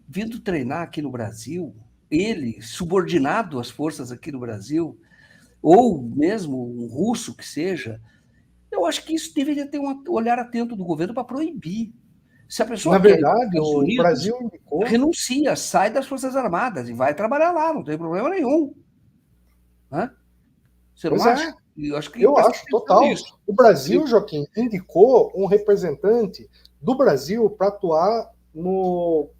A: vindo treinar aqui no Brasil, ele subordinado às forças aqui no Brasil, ou mesmo um russo que seja? Eu acho que isso deveria ter um olhar atento do governo para proibir. Se a pessoa
C: Na verdade, o
A: Unidos,
C: Brasil indicou...
A: renuncia, sai das Forças Armadas e vai trabalhar lá, não tem problema nenhum. Hã? Você não acha?
C: Eu acho, total. Isso. O Brasil, Joaquim, indicou um representante do Brasil para atuar no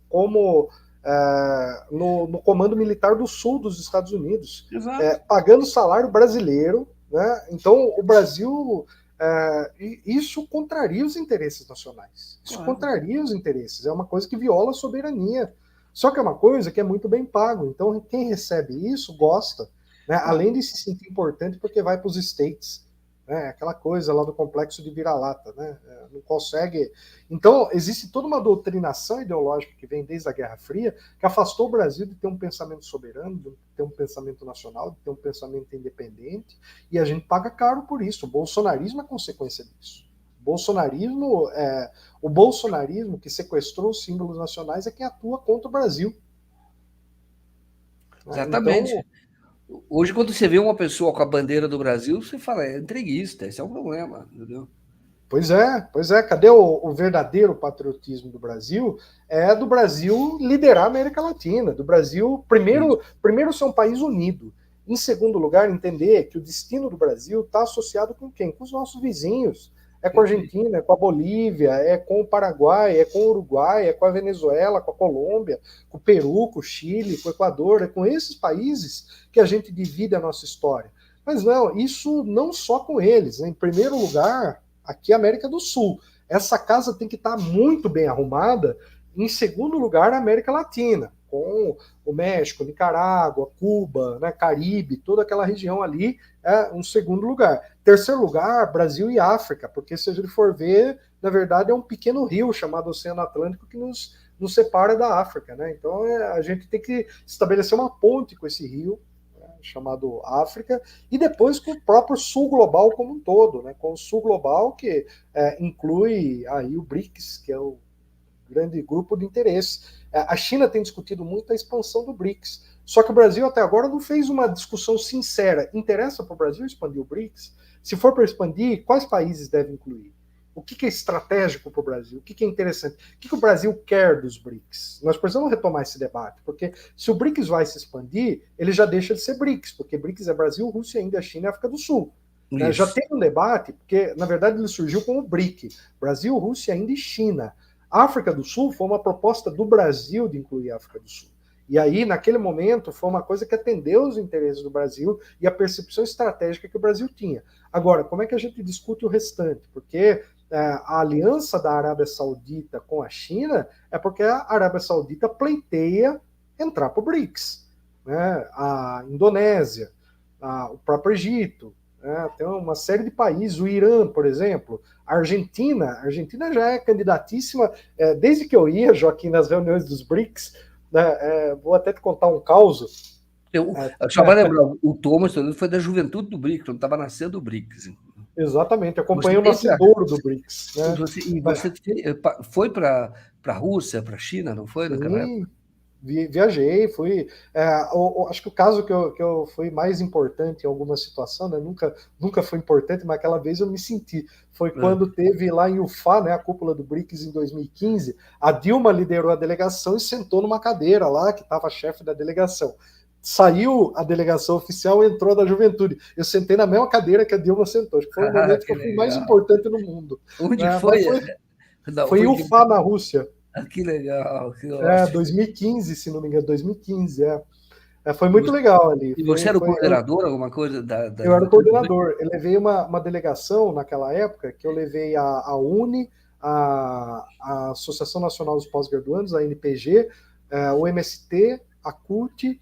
C: Comando Militar do Sul dos Estados Unidos, pagando salário brasileiro, né? Então, o Brasil... isso contraria os interesses nacionais. Isso contraria os interesses. É uma coisa que viola a soberania. Só que é uma coisa que é muito bem pago. Então, quem recebe isso gosta. Né? Além de se sentir importante porque vai para os States. Né? Aquela coisa lá do complexo de vira-lata. Né? Não consegue... Então, existe toda uma doutrinação ideológica que vem desde a Guerra Fria que afastou o Brasil de ter um pensamento soberano, de ter um pensamento nacional, de ter um pensamento independente, e a gente paga caro por isso. O bolsonarismo é consequência disso. O bolsonarismo que sequestrou os símbolos nacionais é quem atua contra o Brasil.
A: Exatamente. Então, hoje, quando você vê uma pessoa com a bandeira do Brasil, você fala, é entreguista, esse é o problema, entendeu?
C: Pois é. Cadê o verdadeiro patriotismo do Brasil? É do Brasil liderar a América Latina, do Brasil, primeiro ser um país unido. Em segundo lugar, entender que o destino do Brasil está associado com quem? Com os nossos vizinhos. É com a Argentina, é com a Bolívia, é com o Paraguai, é com o Uruguai, é com a Venezuela, com a Colômbia, com o Peru, com o Chile, com o Equador. É com esses países que a gente divide a nossa história. Mas não, isso não só com eles. Né? Em primeiro lugar, aqui a América do Sul. Essa casa tem que estar muito bem arrumada. Em segundo lugar, a América Latina, com o México, Nicarágua, Cuba, né, Caribe, toda aquela região ali é um segundo lugar. Terceiro lugar, Brasil e África, porque se a gente for ver, na verdade é um pequeno rio chamado Oceano Atlântico que nos separa da África. Né? Então a gente tem que estabelecer uma ponte com esse rio, chamado África, e depois com o próprio Sul Global como um todo, né? Com o Sul Global que inclui aí o BRICS, que é o grande grupo de interesse. A China tem discutido muito a expansão do BRICS, só que o Brasil até agora não fez uma discussão sincera. Interessa para o Brasil expandir o BRICS? Se for para expandir, quais países devem incluir? O que é estratégico para o Brasil? O que é interessante? O que o Brasil quer dos BRICS? Nós precisamos retomar esse debate, porque se o BRICS vai se expandir, ele já deixa de ser BRICS, porque BRICS é Brasil, Rússia, Índia, China e África do Sul. Né? Já teve um debate, porque na verdade ele surgiu como BRIC, Brasil, Rússia, Índia e China. A África do Sul foi uma proposta do Brasil de incluir a África do Sul. E aí, naquele momento, foi uma coisa que atendeu os interesses do Brasil e a percepção estratégica que o Brasil tinha. Agora, como é que a gente discute o restante? Porque a aliança da Arábia Saudita com a China é porque a Arábia Saudita pleiteia entrar para o BRICS. Né? A Indonésia, o próprio Egito, né? Tem uma série de países, o Irã, por exemplo, a Argentina já é candidatíssima, desde que eu ia, Joaquim, nas reuniões dos BRICS, né? Vou até te contar um caos.
A: Só para lembrar, o Thomas foi da juventude do BRICS, não estava nascendo o BRICS.
C: Exatamente, acompanhei o nascedouro do BRICS. Né?
A: Você foi para a Rússia, para a China, não foi naquela época?
C: Viajei, fui. Acho que o caso que eu fui mais importante em alguma situação, né? Nunca foi importante, mas aquela vez eu me senti. Foi quando teve lá em Ufá, né, a cúpula do BRICS em 2015, a Dilma liderou a delegação e sentou numa cadeira lá, que estava a chefe da delegação. Saiu a delegação oficial, entrou da juventude. Eu sentei na mesma cadeira que a Dilma sentou. Acho que foi o momento que eu fui mais importante no mundo.
A: Onde foi?
C: Foi em Ufá, na Rússia.
A: Que legal.
C: 2015, se não me engano, 2015, foi muito legal ali.
A: E você era o coordenador, alguma coisa?
C: Eu era o coordenador. Eu levei uma delegação naquela época, que eu levei a UNE, a Associação Nacional dos Pós-Graduandos, a NPG, o MST, a CUT,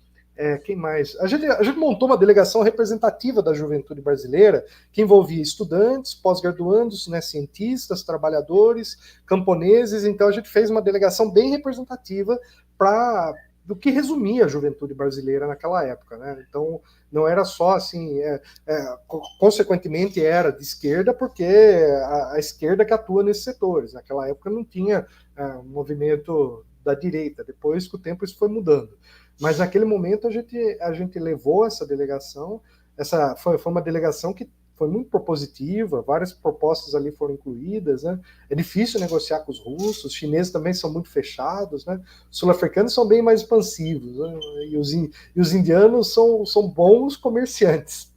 C: Quem mais? A gente montou uma delegação representativa da juventude brasileira, que envolvia estudantes, pós-graduandos, né, cientistas, trabalhadores, camponeses. Então a gente fez uma delegação bem representativa do que resumia a juventude brasileira naquela época, né? Então não era só assim, consequentemente era de esquerda, porque a esquerda que atua nesses setores. Naquela época não tinha um movimento da direita. Depois, com o tempo, isso foi mudando. Mas naquele momento a gente levou essa delegação. Foi uma delegação que foi muito propositiva, várias propostas ali foram incluídas, né? É difícil negociar com os russos, os chineses também são muito fechados, né? Os sul-africanos são bem mais expansivos, né? E os indianos são bons comerciantes.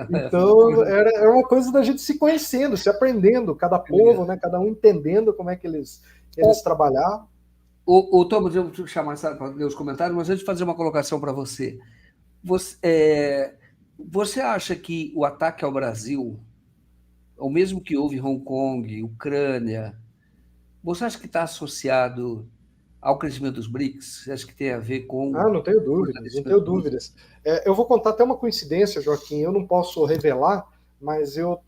C: Então era uma coisa da gente se conhecendo, se aprendendo, cada povo, né? Cada um entendendo como é que eles trabalhavam.
A: Thomas, eu vou chamar para ler os comentários, mas antes de fazer uma colocação para você. Você acha que o ataque ao Brasil, o mesmo que houve em Hong Kong, Ucrânia, você acha que está associado ao crescimento dos BRICS? Você acha que tem a ver com...
C: não tenho dúvidas, não tenho dúvidas. Eu vou contar até uma coincidência, Joaquim, eu não posso revelar, mas eu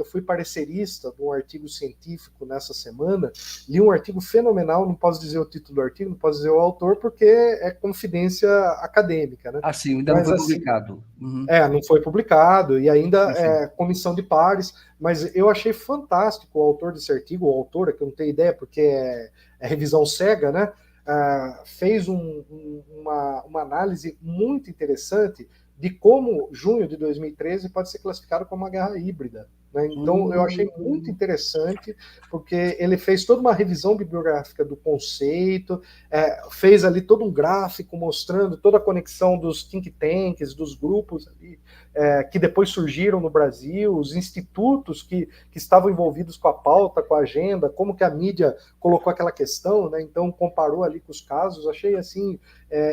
C: fui parecerista de um artigo científico nessa semana, li um artigo fenomenal, não posso dizer o título do artigo, não posso dizer o autor, porque é confidência acadêmica, né?
A: Sim, ainda não foi publicado.
C: Uhum. Não foi publicado, e ainda é comissão de pares, mas eu achei fantástico o autor desse artigo, ou autora, que eu não tenho ideia, porque é revisão cega, né? Fez uma análise muito interessante de como junho de 2013 pode ser classificado como uma guerra híbrida. Né? Então, eu achei muito interessante, porque ele fez toda uma revisão bibliográfica do conceito, fez ali todo um gráfico mostrando toda a conexão dos think tanks, dos grupos ali, que depois surgiram no Brasil, os institutos que estavam envolvidos com a pauta, com a agenda, como que a mídia colocou aquela questão, né? Então comparou ali com os casos, achei assim...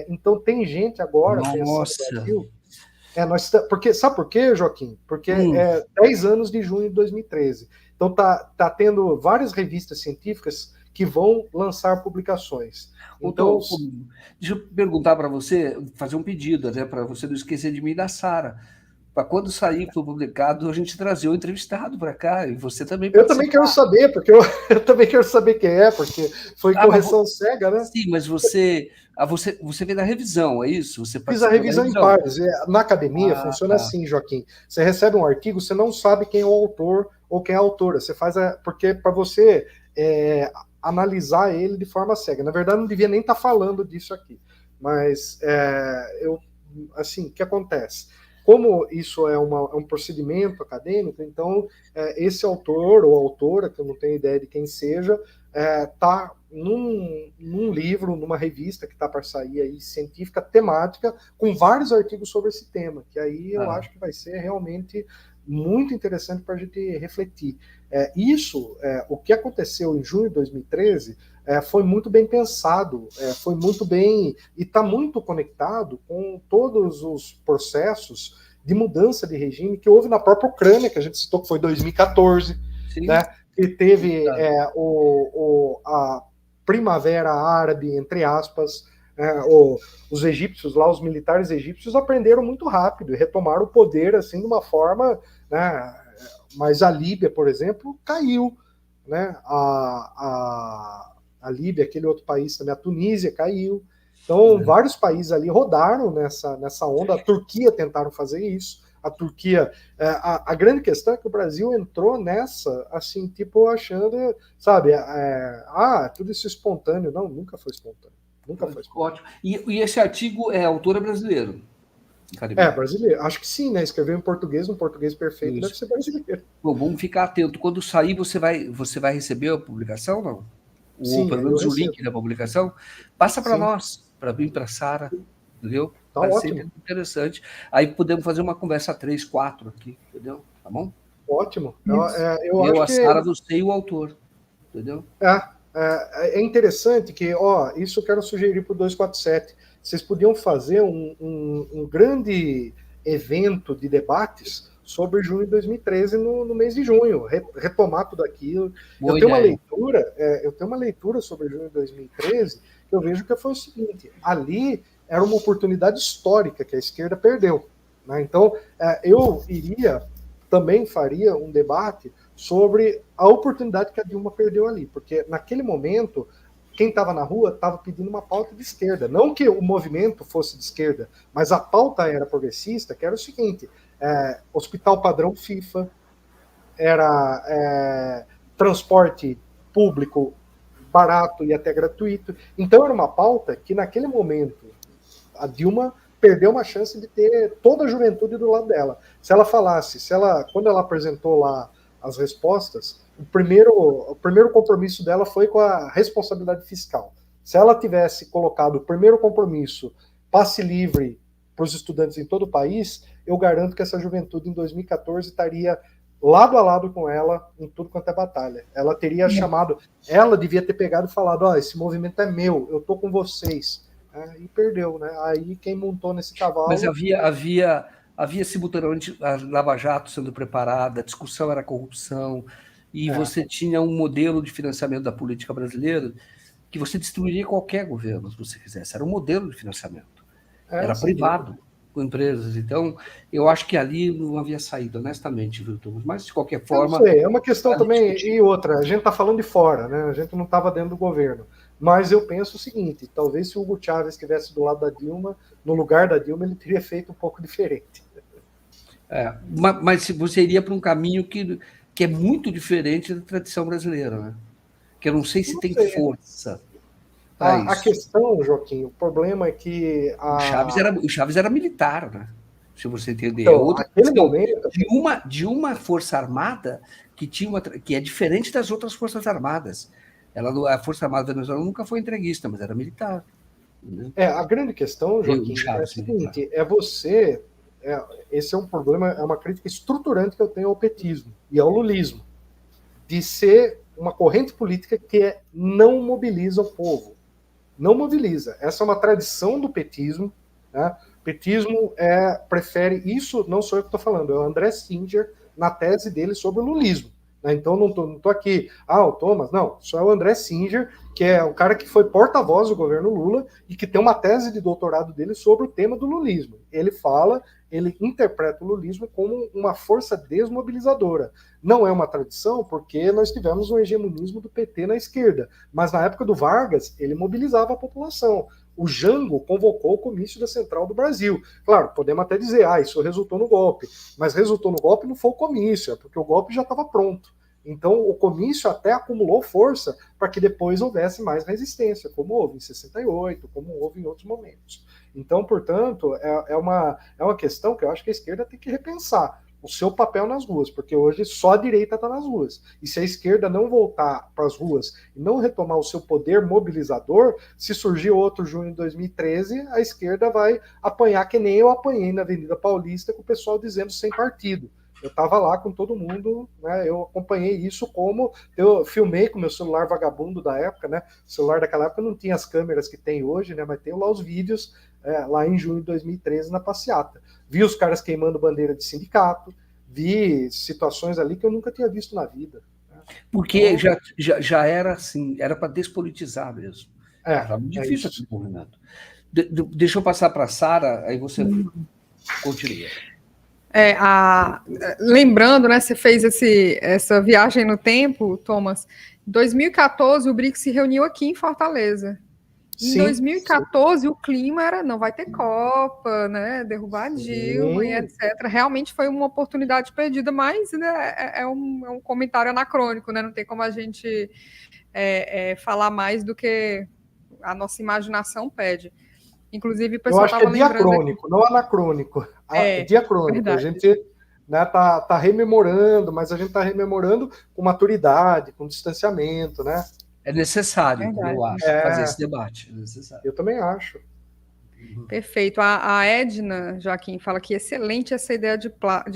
C: então tem gente agora pensando no Brasil... sabe por quê, Joaquim? Porque 10 anos de junho de 2013. Então tá tendo várias revistas científicas que vão lançar publicações. Então,
A: deixa eu perguntar para você, fazer um pedido, até para você não esquecer de mim e da Sara. Para quando sair, for publicado, a gente trazer o entrevistado para cá, e você também
C: Eu também quero saber, porque eu também quero saber quem é, porque foi correção cega, né?
A: Sim, mas você vem da revisão, é isso? Você
C: fiz a revisão em pares. Na academia funciona assim, Joaquim. Você recebe um artigo, você não sabe quem é o autor ou quem é a autora. Você faz porque para você analisar ele de forma cega. Na verdade, não devia nem estar falando disso aqui. Mas assim, o que acontece? Como isso é um procedimento acadêmico, então esse autor ou autora, que eu não tenho ideia de quem seja, está num livro, numa revista que está para sair aí, científica, temática, com vários artigos sobre esse tema, que aí eu acho que vai ser realmente muito interessante para a gente refletir. O que aconteceu em junho de 2013 foi muito bem pensado, foi muito bem, e está muito conectado com todos os processos de mudança de regime que houve na própria Ucrânia, que a gente citou que foi 2014, né, que teve a primavera árabe, entre aspas, os egípcios lá, os militares egípcios aprenderam muito rápido e retomaram o poder assim de uma forma, né, mas a Líbia, por exemplo, caiu, né, a Líbia, aquele outro país também, a Tunísia caiu. Então, vários países ali rodaram nessa onda. A Turquia tentaram fazer isso. A Turquia... a grande questão é que o Brasil entrou nessa, assim, tipo, achando, sabe, tudo isso espontâneo. Não, nunca foi espontâneo. Nunca foi espontâneo.
A: Ótimo. E esse artigo autor é brasileiro?
C: Brasileiro. Acho que sim, né? Escreveu em português, um português perfeito, deve ser brasileiro.
A: Bom, vamos ficar atento. Quando sair, você vai receber a publicação, não?
C: Sim,
A: pelo menos o link da publicação, passa para nós, para mim, para a Sara, entendeu?
C: Tá
A: Vai
C: ótimo.
A: ser interessante. Aí podemos fazer uma conversa 3, 4 aqui, entendeu? Tá bom?
C: Ótimo.
A: Eu a Sara, você e o autor, entendeu?
C: É interessante que, isso eu quero sugerir para o 247. Vocês podiam fazer um grande evento de debates sobre junho de 2013 no mês de junho, retomar tudo aquilo. Eu tenho uma leitura sobre junho de 2013 que eu vejo que foi o seguinte: ali era uma oportunidade histórica que a esquerda perdeu, né? Então, eu também faria um debate sobre a oportunidade que a Dilma perdeu ali, porque naquele momento, quem estava na rua estava pedindo uma pauta de esquerda. Não que o movimento fosse de esquerda, mas a pauta era progressista, que era o seguinte, hospital padrão FIFA, era transporte público barato e até gratuito. Então era uma pauta que naquele momento a Dilma perdeu uma chance de ter toda a juventude do lado dela. Se ela falasse, quando ela apresentou lá as respostas, o primeiro compromisso dela foi com a responsabilidade fiscal. Se ela tivesse colocado o primeiro compromisso, passe livre para os estudantes em todo o país, eu garanto que essa juventude em 2014 estaria lado a lado com ela em tudo quanto é batalha. Ela teria chamado, ela devia ter pegado e falado, esse movimento é meu, eu tô com vocês. E perdeu, né? Aí quem montou nesse cavalo...
A: Mas havia simultaneamente a Lava Jato sendo preparada, a discussão era corrupção, e você tinha um modelo de financiamento da política brasileira que você destruiria qualquer governo, se você quisesse. Era um modelo de financiamento. Era privado, com empresas. Então, eu acho que ali não havia saída, honestamente, viu, Thomas? Mas, de qualquer forma...
C: Não sei, é uma questão também... E outra, a gente está falando de fora, né? A gente não estava dentro do governo. Mas eu penso o seguinte, talvez se o Hugo Chávez estivesse do lado da Dilma, no lugar da Dilma, ele teria feito um pouco diferente.
A: Mas você iria para um caminho que é muito diferente da tradição brasileira, né? Que eu não sei se tem força.
C: A questão, Joaquim, o problema é que...
A: O Chaves era militar, né? Se você entender.
C: Então, naquele momento...
A: de uma força armada que é diferente das outras forças armadas. A Força Armada venezuelana nunca foi entreguista, mas era militar. Né?
C: A grande questão, Joaquim, é a seguinte, esse é um problema, é uma crítica estruturante que eu tenho ao petismo e ao lulismo, de ser uma corrente política que não mobiliza o povo. Não mobiliza. Essa é uma tradição do petismo, né? O petismo prefere, isso não sou eu que estou falando, é o André Singer na tese dele sobre o lulismo. Então, não tô aqui, o Thomas, não, só é o André Singer, que é o cara que foi porta-voz do governo Lula e que tem uma tese de doutorado dele sobre o tema do lulismo. Ele interpreta o lulismo como uma força desmobilizadora. Não é uma tradição, porque nós tivemos um hegemonismo do PT na esquerda, mas na época do Vargas, ele mobilizava a população. O Jango convocou o comício da Central do Brasil. Claro, podemos até dizer, isso resultou no golpe. Mas resultou no golpe não foi o comício, porque o golpe já estava pronto. Então, o comício até acumulou força para que depois houvesse mais resistência, como houve em 68, como houve em outros momentos. Então, portanto, é uma questão que eu acho que a esquerda tem que repensar o seu papel nas ruas, porque hoje só a direita está nas ruas. E se a esquerda não voltar para as ruas e não retomar o seu poder mobilizador, se surgir outro junho de 2013, a esquerda vai apanhar que nem eu apanhei na Avenida Paulista com o pessoal dizendo sem partido. Eu estava lá com todo mundo, né? Eu acompanhei isso eu filmei com meu celular vagabundo da época, né? O celular daquela época não tinha as câmeras que tem hoje, né? Mas tem lá os vídeos lá em junho de 2013 na passeata. Vi os caras queimando bandeira de sindicato, vi situações ali que eu nunca tinha visto na vida. Né?
A: Porque já era assim, era para despolitizar mesmo. Era muito difícil esse movimento. Deixa eu passar para a Sara, aí você continua.
B: Lembrando, né, você fez essa viagem no tempo, Thomas. Em 2014, o BRICS se reuniu aqui em Fortaleza. Em 2014, o clima era não vai ter Copa, né, derrubar a Dilma e etc. Realmente foi uma oportunidade perdida, mas né, é um comentário anacrônico, né? Não tem como a gente falar mais do que a nossa imaginação pede. Inclusive, o pessoal estava lembrando...
C: Eu acho que é diacrônico, não anacrônico. Diacrônico. Verdade. A gente tá rememorando, mas a gente está rememorando com maturidade, com distanciamento, né?
A: É necessário, eu acho, fazer esse debate. É necessário.
C: Eu também acho.
B: Perfeito. A Edna, Joaquim, fala que excelente essa ideia de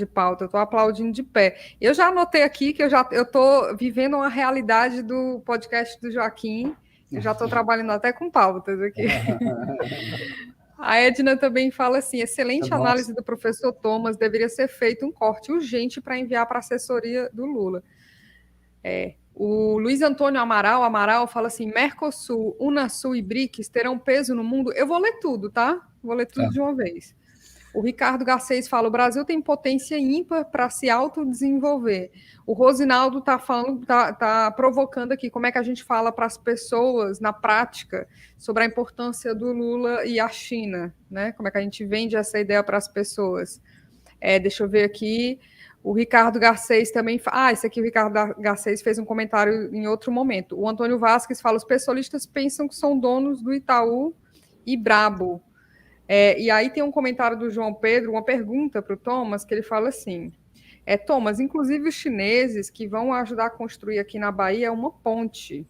B: pauta. Eu estou aplaudindo de pé. Eu já anotei aqui que eu estou vivendo uma realidade do podcast do Joaquim. Eu já estou trabalhando até com pautas aqui. A Edna também fala assim, excelente análise do professor Thomas, deveria ser feito um corte urgente para enviar para a assessoria do Lula. O Luiz Antônio Amaral fala assim: Mercosul, Unasul e BRICS terão peso no mundo? Eu vou ler tudo, tá? Vou ler tudo de uma vez. O Ricardo Garcês fala: o Brasil tem potência ímpar para se autodesenvolver. O Rosinaldo está falando, tá provocando aqui como é que a gente fala para as pessoas na prática sobre a importância do Lula e a China, né? Como é que a gente vende essa ideia para as pessoas. Deixa eu ver aqui. O Ricardo Garcês também... esse aqui, o Ricardo Garcês fez um comentário em outro momento. O Antônio Vasques fala: os pessoalistas pensam que são donos do Itaú e Brabo. E aí tem um comentário do João Pedro, uma pergunta para o Thomas, que ele fala assim: Thomas, inclusive os chineses que vão ajudar a construir aqui na Bahia uma ponte.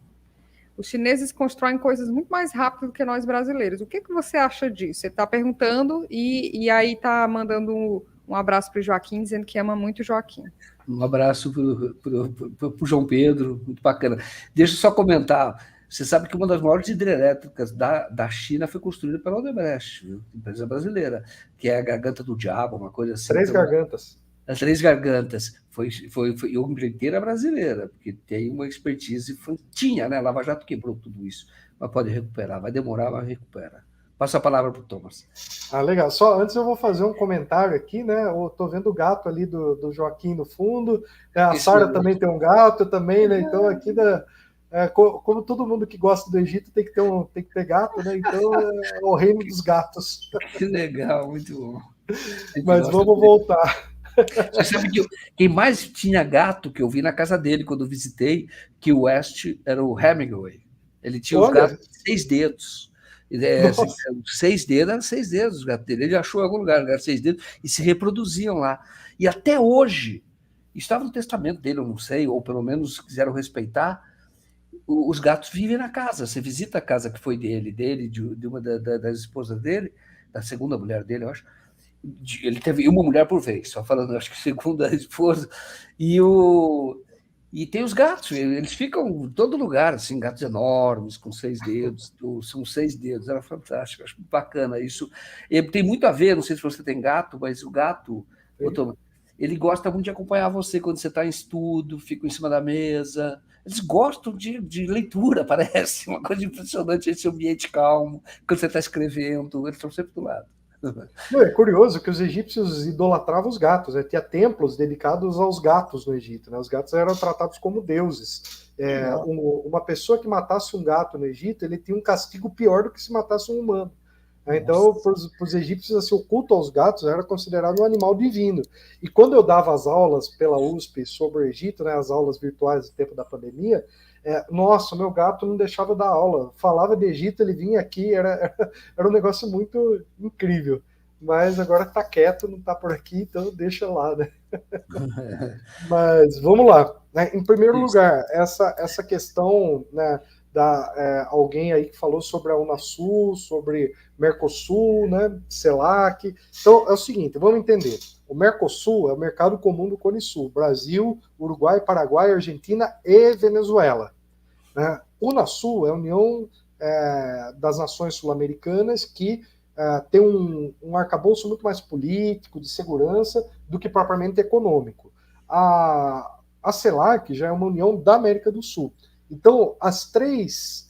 B: Os chineses constroem coisas muito mais rápido do que nós brasileiros. O que você acha disso? Você está perguntando e aí está mandando um abraço para o Joaquim, dizendo que ama muito o Joaquim.
A: Um abraço para o João Pedro, muito bacana. Deixa eu só comentar. Você sabe que uma das maiores hidrelétricas da China foi construída pela Odebrecht, viu? Empresa brasileira, que é a Garganta do Diabo, uma coisa assim.
C: Três Gargantas.
A: As Três Gargantas. Foi uma inteira brasileira, porque tem uma expertise. Tinha, né? Lava Jato quebrou tudo isso, mas pode recuperar. Vai demorar, mas recupera. Passa a palavra para o Thomas.
C: Legal. Só antes eu vou fazer um comentário aqui, né? Eu tô vendo o gato ali do Joaquim no fundo. A Sara também tem um gato também, né? Então aqui como todo mundo que gosta do Egito tem que ter gato, né? Então é o reino dos gatos.
A: Que legal, muito bom.
C: Mas vamos voltar.
A: Você sabe que quem mais tinha gato que eu vi na casa dele quando eu visitei, que o West, era o Hemingway. Ele tinha os gatos de 6 dedos. 6 dedos, eram 6 dedos os gatos dele. Ele achou em algum lugar, eram 6 dedos, e se reproduziam lá. E até hoje, estava no testamento dele, eu não sei, ou pelo menos quiseram respeitar, os gatos vivem na casa. Você visita a casa que foi dele, de uma das esposas dele, da segunda mulher dele, eu acho. Ele teve uma mulher por vez, só falando, acho que segunda esposa. E tem os gatos, eles ficam em todo lugar, assim, gatos enormes, com 6 dedos, são 6 dedos, era fantástico, acho bacana isso. E tem muito a ver, não sei se você tem gato, mas o gato, ele gosta muito de acompanhar você quando você está em estudo, fica em cima da mesa. Eles gostam de leitura, parece, uma coisa impressionante, esse ambiente calmo, quando você está escrevendo, eles estão sempre do lado.
C: É curioso que os egípcios idolatravam os gatos, né? Tinha templos dedicados aos gatos no Egito, né? Os gatos eram tratados como deuses. Uma pessoa que matasse um gato no Egito, ele tinha um castigo pior do que se matasse um humano. Então, para os egípcios, assim, o culto aos gatos era considerado um animal divino. E quando eu dava as aulas pela USP sobre o Egito, né, as aulas virtuais do tempo da pandemia, nossa, meu gato não deixava dar aula. Falava de Egito, ele vinha aqui, era um negócio muito incrível. Mas agora está quieto, não está por aqui, então deixa lá, né? Mas vamos lá. Né? Em primeiro lugar, essa questão, né, alguém aí que falou sobre a Unasul, sobre Mercosul, né, CELAC. Então é o seguinte, vamos entender. O Mercosul é o Mercado Comum do Cone Sul, Brasil, Uruguai, Paraguai, Argentina e Venezuela. Né? Unasul é a União das Nações Sul-Americanas que tem um arcabouço muito mais político, de segurança, do que propriamente econômico. A CELAC já é uma união da América do Sul. Então, as três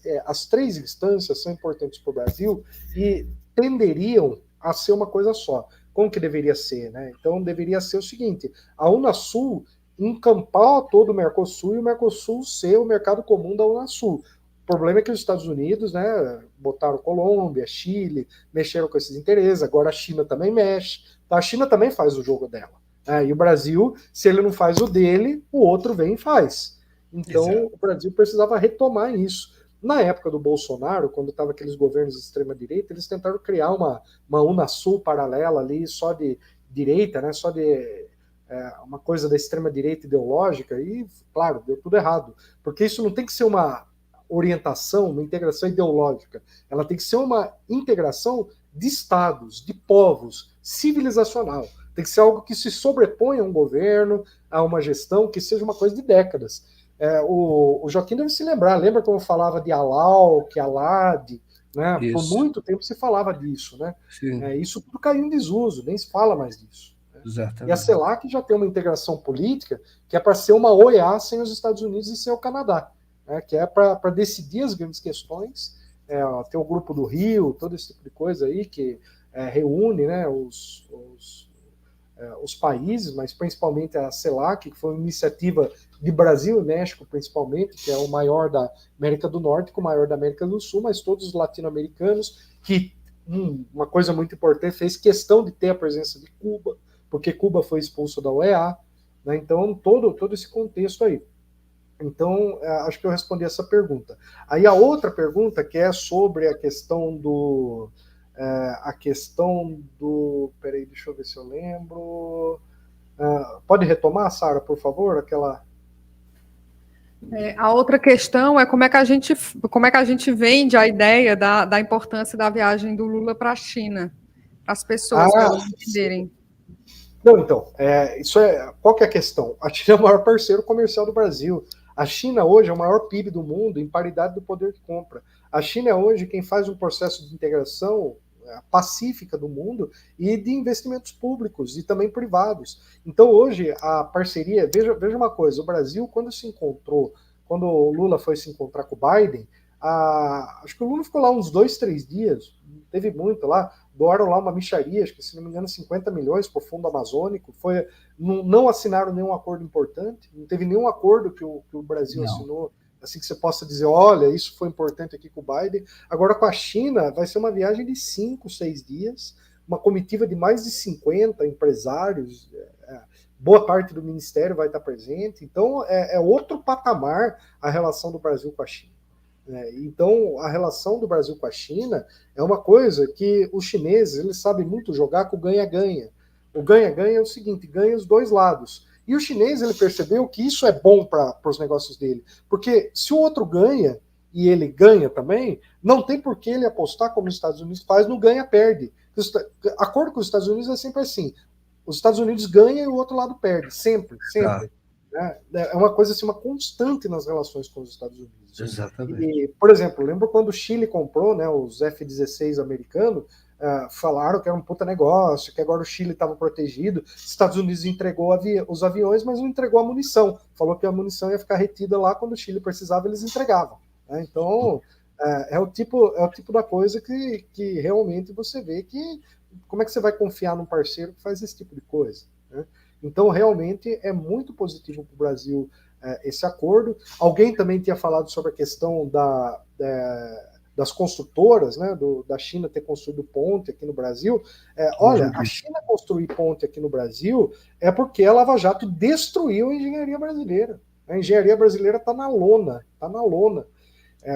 C: instâncias são importantes para o Brasil e tenderiam a ser uma coisa só. Como que deveria ser? Né? Então, deveria ser o seguinte, a Unasul encampar todo o Mercosul e o Mercosul ser o mercado comum da Unasul. O problema é que os Estados Unidos, né, botaram Colômbia, Chile, mexeram com esses interesses, agora a China também mexe, a China também faz o jogo dela. Né? E o Brasil, se ele não faz o dele, o outro vem e faz. Então, exato, o Brasil precisava retomar isso. Na época do Bolsonaro, quando estava aqueles governos de extrema-direita, eles tentaram criar uma Unasul paralela ali, só de direita, né, só de uma coisa da extrema-direita ideológica, e, claro, deu tudo errado. Porque isso não tem que ser uma orientação, uma integração ideológica. Ela tem que ser uma integração de estados, de povos, civilizacional. Tem que ser algo que se sobreponha a um governo, a uma gestão, que seja uma coisa de décadas. O Joaquim deve se lembra como eu falava de Alau, que Alad, né? Por muito tempo se falava disso, né? Isso tudo caiu em desuso, nem se fala mais disso. E a CELAC já tem uma integração política que é para ser uma OEA sem os Estados Unidos e sem o Canadá, né, que é para decidir as grandes questões. Tem o Grupo do Rio, todo esse tipo de coisa aí que reúne, né, os países, mas principalmente a CELAC, que foi uma iniciativa de Brasil e México, principalmente, que é o maior da América do Norte com o maior da América do Sul, mas todos os latino-americanos, que, uma coisa muito importante, fez questão de ter a presença de Cuba, porque Cuba foi expulso da OEA, né? Então, todo esse contexto aí. Então, acho que eu respondi essa pergunta. Aí a outra pergunta, que é sobre a questão do... Peraí, deixa eu ver se eu lembro. Pode retomar, Sara, por favor, aquela...
B: A outra questão é como é que a gente vende a ideia da importância da viagem do Lula para a China, para as pessoas, para elas entenderem.
C: Não, então, qual que é a questão? A China é o maior parceiro comercial do Brasil. A China hoje é o maior PIB do mundo em paridade do poder de compra. A China é hoje quem faz um processo de integração pacífica do mundo e de investimentos públicos e também privados. Então, hoje, a parceria... Veja uma coisa, o Brasil, quando o Lula foi se encontrar com o Biden, acho que o Lula ficou lá uns 2, 3 dias, não teve muito lá, doaram lá uma mixaria, acho que, se não me engano, 50 milhões para o Fundo Amazônico, não assinaram nenhum acordo importante, não teve nenhum acordo que o Brasil assinou, assim que você possa dizer, olha, isso foi importante aqui com o Biden. Agora, com a China, vai ser uma viagem de 5, 6 dias, uma comitiva de mais de 50 empresários, boa parte do ministério vai estar presente, então é outro patamar a relação do Brasil com a China. Então, a relação do Brasil com a China é uma coisa que os chineses, eles sabem muito jogar com o ganha-ganha. O ganha-ganha é o seguinte, ganha os dois lados. E o chinês, ele percebeu que isso é bom para os negócios dele. Porque se o outro ganha, e ele ganha também, não tem por que ele apostar como os Estados Unidos faz no ganha-perde. Acordo com os Estados Unidos é sempre assim. Os Estados Unidos ganham e o outro lado perde. Sempre. É uma coisa assim, uma constante nas relações com os Estados Unidos.
A: Exatamente.
C: E, por exemplo, lembro quando o Chile comprou, né, os F-16 americanos, falaram que era um puta negócio, que agora o Chile estava protegido, Estados Unidos entregou os aviões, mas não entregou a munição, falou que a munição ia ficar retida lá, quando o Chile precisava, eles entregavam, né? Então, é o tipo da coisa que realmente você vê que, como é que você vai confiar num parceiro que faz esse tipo de coisa, né? Então, realmente, é muito positivo para o Brasil esse acordo. Alguém também tinha falado sobre a questão das construtoras, né, da China ter construído ponte aqui no Brasil. Olha, a China construir ponte aqui no Brasil é porque a Lava Jato destruiu a engenharia brasileira. A engenharia brasileira está na lona,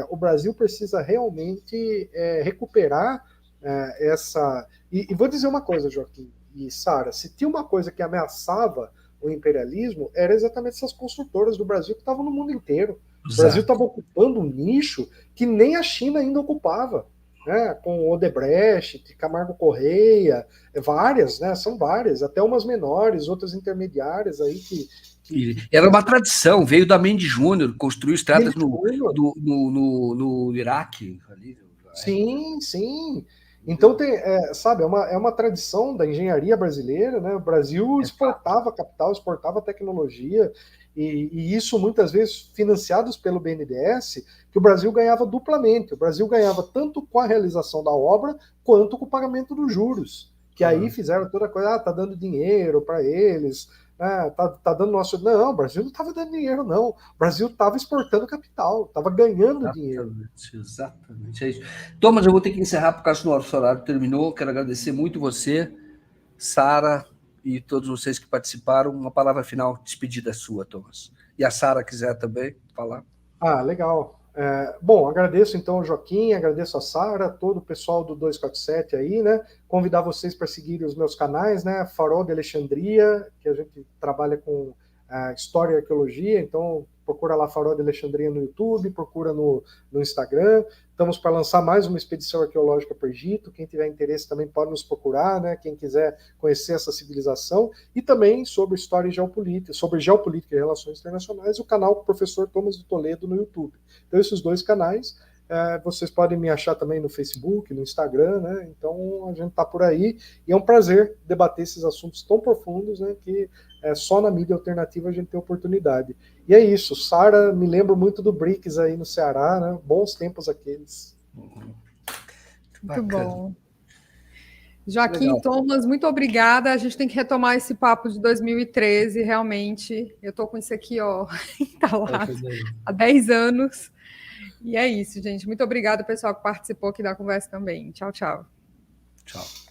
C: o Brasil precisa realmente recuperar essa... E vou dizer uma coisa, Joaquim e Sara, se tinha uma coisa que ameaçava o imperialismo, era exatamente essas construtoras do Brasil que estavam no mundo inteiro. Exato. O Brasil estava ocupando um nicho que nem a China ainda ocupava, né? Com Odebrecht, Camargo Correia, várias, né? São várias, até umas menores, outras intermediárias aí que...
A: Era uma tradição, veio da Mendes Júnior, construiu estradas no Iraque. Ali.
C: Sim. Então, sabe, é uma tradição da engenharia brasileira, né? O Brasil exportava capital, exportava tecnologia, e isso muitas vezes financiados pelo BNDES, que o Brasil ganhava duplamente. O Brasil ganhava tanto com a realização da obra, quanto com o pagamento dos juros, que aí fizeram toda a coisa, tá dando dinheiro para eles, tá dando nosso... Não, o Brasil não estava dando dinheiro, não. O Brasil estava exportando capital, estava ganhando dinheiro.
A: Exatamente, é isso. Thomas, eu vou ter que encerrar por causa do nosso horário terminou. Quero agradecer muito você, Sara, e todos vocês que participaram. Uma palavra final, despedida sua, Thomas. E a Sara quiser também falar.
C: Legal. Bom, agradeço então ao Joaquim, agradeço a Sara, todo o pessoal do 247 aí, né? Convidar vocês para seguirem os meus canais, né? Farol de Alexandria, que a gente trabalha com história e arqueologia, então procura lá Farol de Alexandria no YouTube, procura no Instagram. Estamos para lançar mais uma expedição arqueológica para o Egito. Quem tiver interesse também pode nos procurar, né? Quem quiser conhecer essa civilização. E também sobre história e geopolítica, sobre geopolítica e relações internacionais, o canal Professor Thomas de Toledo no YouTube. Então, esses dois canais. Vocês podem me achar também no Facebook, no Instagram, né? Então a gente está por aí e é um prazer debater esses assuntos tão profundos, né? Que só na mídia alternativa a gente tem oportunidade. E é isso, Sara, me lembro muito do BRICS aí no Ceará, né? Bons tempos aqueles.
B: Muito bom. Joaquim, Thomas, muito obrigada. A gente tem que retomar esse papo de 2013, realmente. Eu estou com isso aqui, ó, instalado há 10 anos. E é isso, gente. Muito obrigada, pessoal, que participou aqui da conversa também. Tchau, tchau.
A: Tchau.